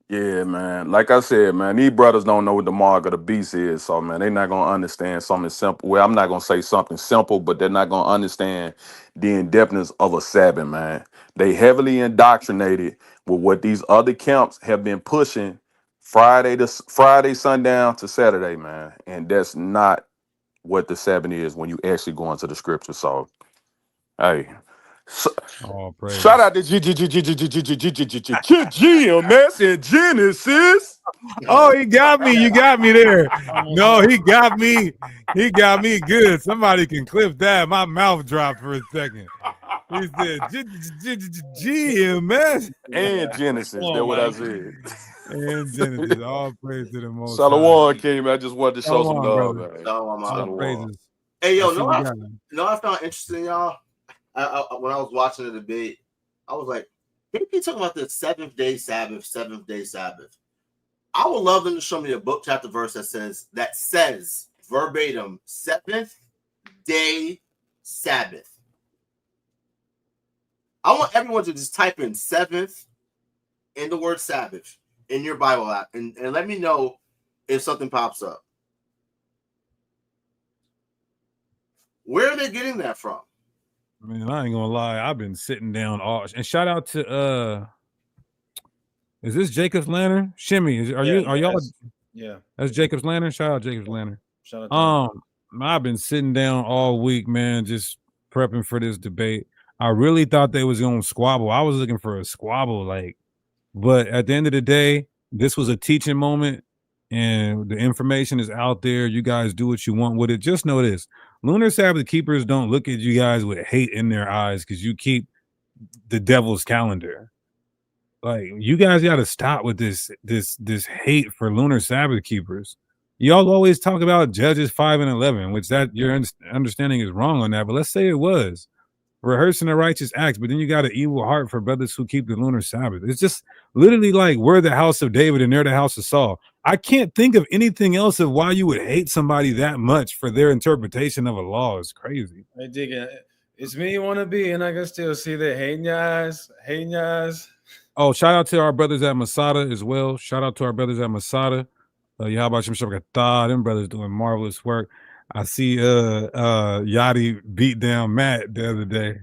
J: Yeah, man. Like I said, man, these brothers don't know what the mark of the beast is. So, man, they're not gonna understand something simple. Well, I'm not gonna say something simple, but they're not gonna understand the in-depthness of a Sabbath, man. They heavily indoctrinated with what these other camps have been pushing Friday sundown to Saturday, man. And that's not what the Sabbath is when you actually go into the scripture. So, hey, shout out to GMS in Genesis.
A: Oh, he got me. You got me there. No, he got me. He got me good. Somebody can clip that. My mouth dropped for a second. He said, GMS.
J: And Genesis. That's what I said.
A: And Genesis. All praise to the Most High.
J: Shalom came. I just wanted to show some love,
A: brother.
J: man.
C: Shalom.
A: Praises.
C: Hey, yo, I found interesting, y'all. When I was watching the debate, I was like, they keep talking about the seventh day Sabbath. I would love them to show me a book, chapter, verse that says verbatim, seventh day Sabbath. I want everyone to just type in seventh in the word Sabbath in your Bible app and let me know if something pops up. Where are they getting that from?
A: Man, I ain't gonna lie. I've been sitting down and shout out to is this Jacob's Lantern? Shimmy, are y'all?
B: Yeah,
A: that's Jacob's Lantern. Shout out Jacob's Lantern.
B: Shout out to
A: I've been sitting down all week, man, just prepping for this debate. I really thought they was gonna squabble. I was looking for a squabble, but at the end of the day, this was a teaching moment, and the information is out there. You guys do what you want with it. Just know this: Lunar Sabbath keepers don't look at you guys with hate in their eyes because you keep the devil's calendar. Like, you guys got to stop with this hate for Lunar Sabbath keepers. Y'all always talk about Judges 5 and 11, which that your understanding is wrong on that. But let's say it was rehearsing the righteous acts, but then you got an evil heart for brothers who keep the Lunar Sabbath. It's just literally like we're the house of David and they're the house of Saul. I can't think of anything else of why you would hate somebody that much for their interpretation of a law. It's crazy.
B: Hey, Deacon, it's me you want to be, and I can still see that hating your eyes.
A: Oh, shout out to our brothers at Masada as well. Shout out to our brothers at Masada. Yahweh Shem Shabbat. Them brothers doing marvelous work. I see Yachty beat down Matt the other day.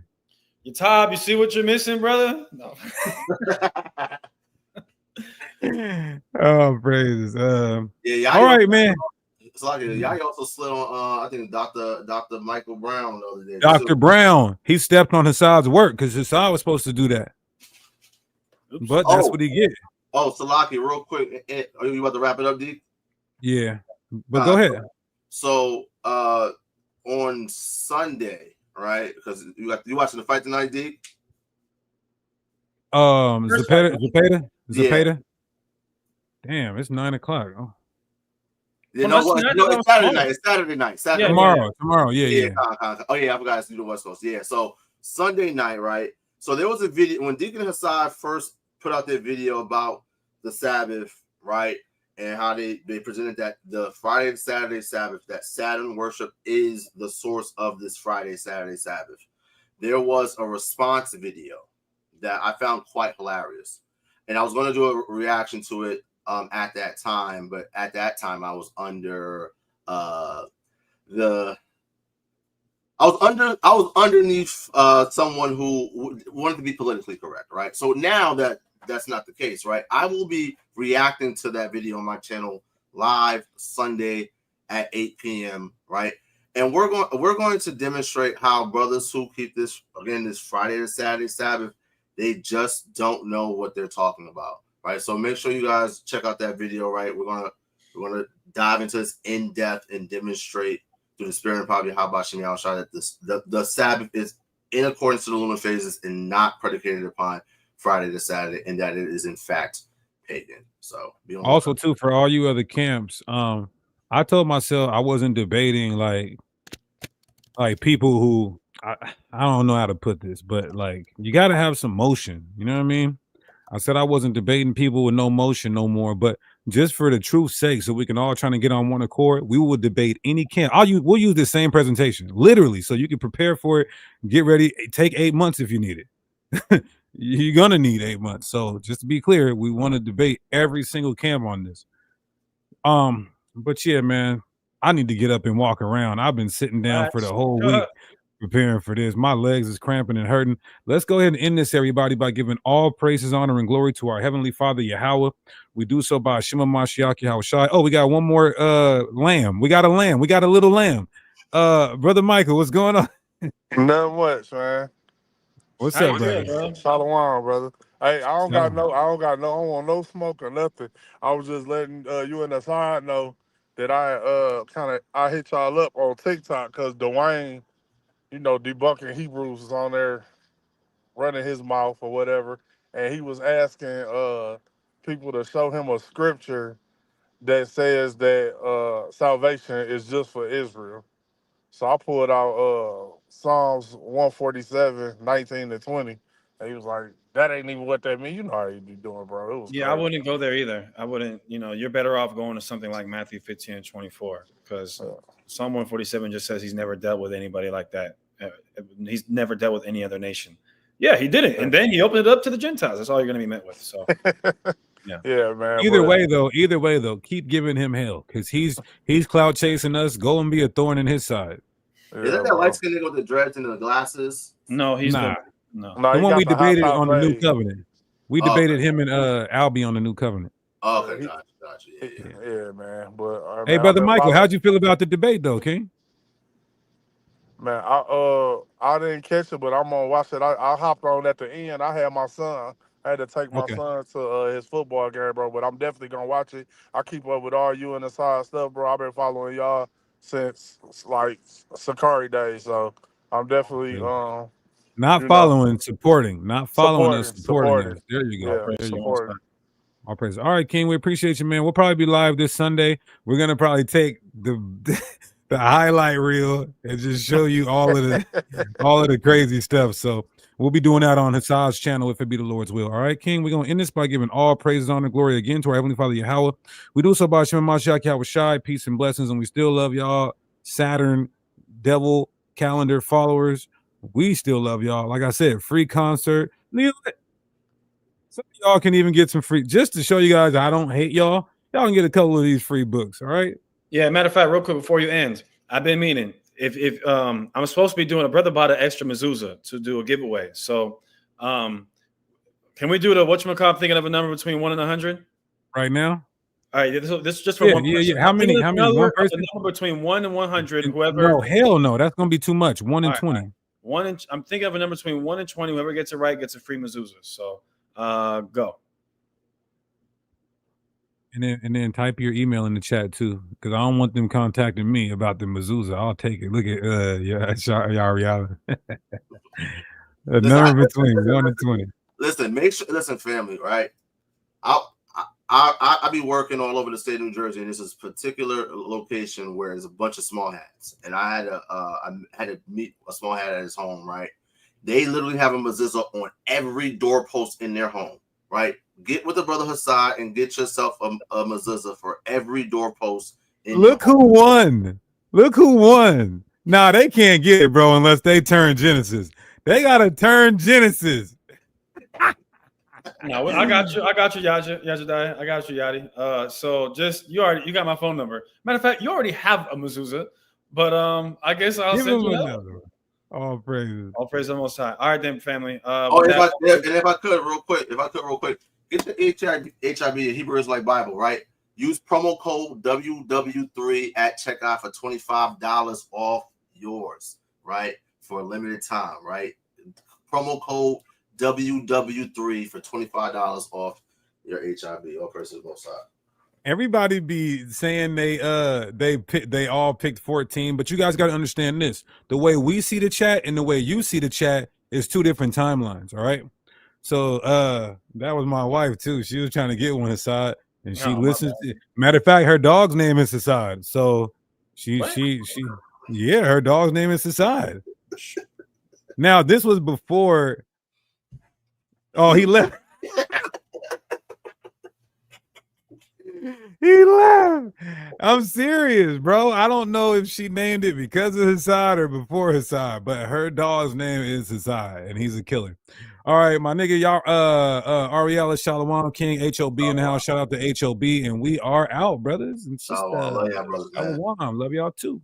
B: You Tob, you see what you're missing, brother? No.
A: Oh, praises.
C: Yeah,
A: all right, man.
C: It's like y'all also slid on I think Dr. Michael Brown the other day.
A: Dr. Brown, he stepped on Hassad's work because Hassad was supposed to do that. Oops. But that's what he get.
C: Oh, Salaki, real quick. Are you about to wrap it up, D?
A: Yeah. But go ahead.
C: So on Sunday, right? Because you watching the fight tonight, D?
A: Zepeda?
C: Yeah.
A: Damn, it's 9:00. Oh.
C: Yeah, no, it's Saturday night. It's Saturday night.
A: Tomorrow. Yeah.
C: Oh yeah, I forgot to do the West Coast. Yeah, so Sunday night, right? So there was a video when Deacon Hassad first put out their video about the Sabbath, right? And how they presented that the Friday and Saturday Sabbath, that Saturn worship is the source of this Saturday Sabbath. There was a response video that I found quite hilarious. And I was going to do a reaction to it at that time, but at that time I was underneath someone who wanted to be politically correct, right? So now that's not the case, right? I will be reacting to that video on my channel live Sunday at 8 p.m., right? And we're going to demonstrate how brothers who keep this Friday to Saturday Sabbath, they just don't know what they're talking about, right? So make sure you guys check out that video, right? We're gonna dive into this in depth and demonstrate through the Spirit and probably how about Shem Yahushua that the Sabbath is in accordance to the lunar phases and not predicated upon Friday to Saturday, and that it is in fact pagan. So
A: also too, for all you other camps, I told myself I wasn't debating like people who I don't know how to put this, but like you got to have some motion. You know what I mean? I said I wasn't debating people with no motion no more, but just for the truth's sake, so we can all try to get on one accord, we will debate any camp. We'll use the same presentation, literally, so you can prepare for it, get ready. Take 8 months if you need it. You're gonna need 8 months. So just to be clear, we want to debate every single camp on this. But yeah, man, I need to get up and walk around. I've been sitting down for the whole week preparing for this. My legs is cramping and hurting. Let's go ahead and end this, everybody, by giving all praises, honor, and glory to our Heavenly Father, Yahweh. We do so by Shema Mashiach Yahweh Shai. Oh, we got one more lamb. We got a lamb. We got a little lamb. Brother Michael, what's going on?
K: Not much, man.
A: What's up, brother?
K: Shalom, brother. Hey, I don't got
A: So,
K: no, I don't want no smoke or nothing. I was just letting you and the side know that I hit y'all up on TikTok because Dwayne, debunking Hebrews is on there running his mouth or whatever, and he was asking people to show him a scripture that says that salvation is just for Israel. So I pulled out Psalms 147, 19 to 20. And he was like, that ain't even what that means. You know how you be doing, bro. It was
B: Yeah, I
K: crazy.
B: wouldn't go there either. I wouldn't, you're better off going to something like Matthew 15 and 24 because
K: Yeah.
B: Psalm 147 just says he's never dealt with anybody like that. He's never dealt with any other nation. Yeah, he didn't. And then he opened it up to the Gentiles. That's all you're going to be met with. So, yeah.
K: Yeah, man.
A: either way though, keep giving him hell because he's clout chasing us. Go and be a thorn in his side.
K: Yeah,
C: Isn't that light skinned nigga with the dreads and the glasses?
B: No, he's
A: Nah.
B: no.
K: No,
A: The
K: he
A: one
K: got
A: we
K: the high
A: debated
K: top
A: on the new
K: fade.
A: covenant. We debated him and Albie on the new covenant.
C: Oh, okay,
K: Yeah,
C: gotcha.
K: Yeah, man. But
A: Hey, brother Michael, how'd you feel about the debate though, King?
K: Man, I didn't catch it, but I'm gonna watch it. I hopped on at the end. I had my son. I had to take my
A: Okay.
K: son to his football game, bro. But I'm definitely gonna watch it. I keep up with all you and the side stuff, bro. I've been following y'all since like Sakari days, so I'm definitely
A: Not
K: you know,
A: following, supporting. Not following us, supporting us. There you go.
K: Yeah,
A: There you go.
K: supporting.
A: All praise. All right, King. We appreciate you, man. We'll probably be live this Sunday. We're gonna probably take the the highlight reel and just show you all of the crazy stuff. So we'll be doing that on Hassan's channel if it be the Lord's will. All right, King. We're gonna end this by giving all praises, honor, glory again to our Heavenly Father Yahweh. We do so by Shem Mashiach Yahweh Shai, peace and blessings, and we still love y'all, Saturn, devil calendar followers. We still love y'all. Like I said, free concert. Some of y'all can even get some free, just to show you guys I don't hate y'all. Y'all can get a couple of these free books. All right.
B: Yeah, matter of fact, real quick before you end, I've been meaning if I'm supposed to be doing a brother bought an extra mezuzah to do a giveaway. So can we do the whatchamacallit, thinking of a number between 1 and 100
A: right now?
B: All right, this is just for one person.
A: Yeah. How many? One person?
B: A number between 1 and 100. Whoever.
A: No, hell no. That's gonna be too much. 1 and 20.
B: Right. I'm thinking of a number between 1 and 20. Whoever gets it right gets a free mezuzah. So go.
A: And then type your email in the chat too, because I don't want them contacting me about the mezuzah. I'll take it. Look at Yariana. A number between 1 and 20.
C: Listen, family, right? I'll be working all over the state of New Jersey, and this is a particular location where there's a bunch of small hats, and I had to meet a small hat at his home, right? They literally have a mezuzah on every doorpost in their home, right? Get with the brother Hassan and get yourself a mezuzah for every doorpost.
A: Look who won. Look who won. Nah, they can't get it, bro, unless they turn Genesis. They gotta turn Genesis.
B: No, I got you, Yajadai. I got you, Yadi. So just you got my phone number. Matter of fact, you already have a mezuzah, but I guess I'll send you another.
A: All praises.
B: All praise the Most High. All right, then, family.
C: If I could, real quick, get the HIB Hebrew Israelite Bible, right? Use promo code WW3 at checkout for $25 off yours, right? For a limited time, right? Promo code WW3 for $25 off your HIB. All praise to the Most High.
A: Everybody be saying they all picked 14, but you guys got to understand this. The way we see the chat and the way you see the chat is two different timelines, all right? So that was my wife too. She was trying to get one aside, and she listens to, matter of fact, her dog's name is Asad. So she her dog's name is Asad. Now this was before. Oh, he left. He left. I'm serious, bro. I don't know if she named it because of Hassad or before Hassad, but her dog's name is Hassad, and he's a killer. All right, my nigga, y'all, Ariella Shalom King, HOB in the house. Shout out to HOB, and we are out, brothers and sisters.
C: Love y'all, brothers, man.
A: Shalom. Love y'all too.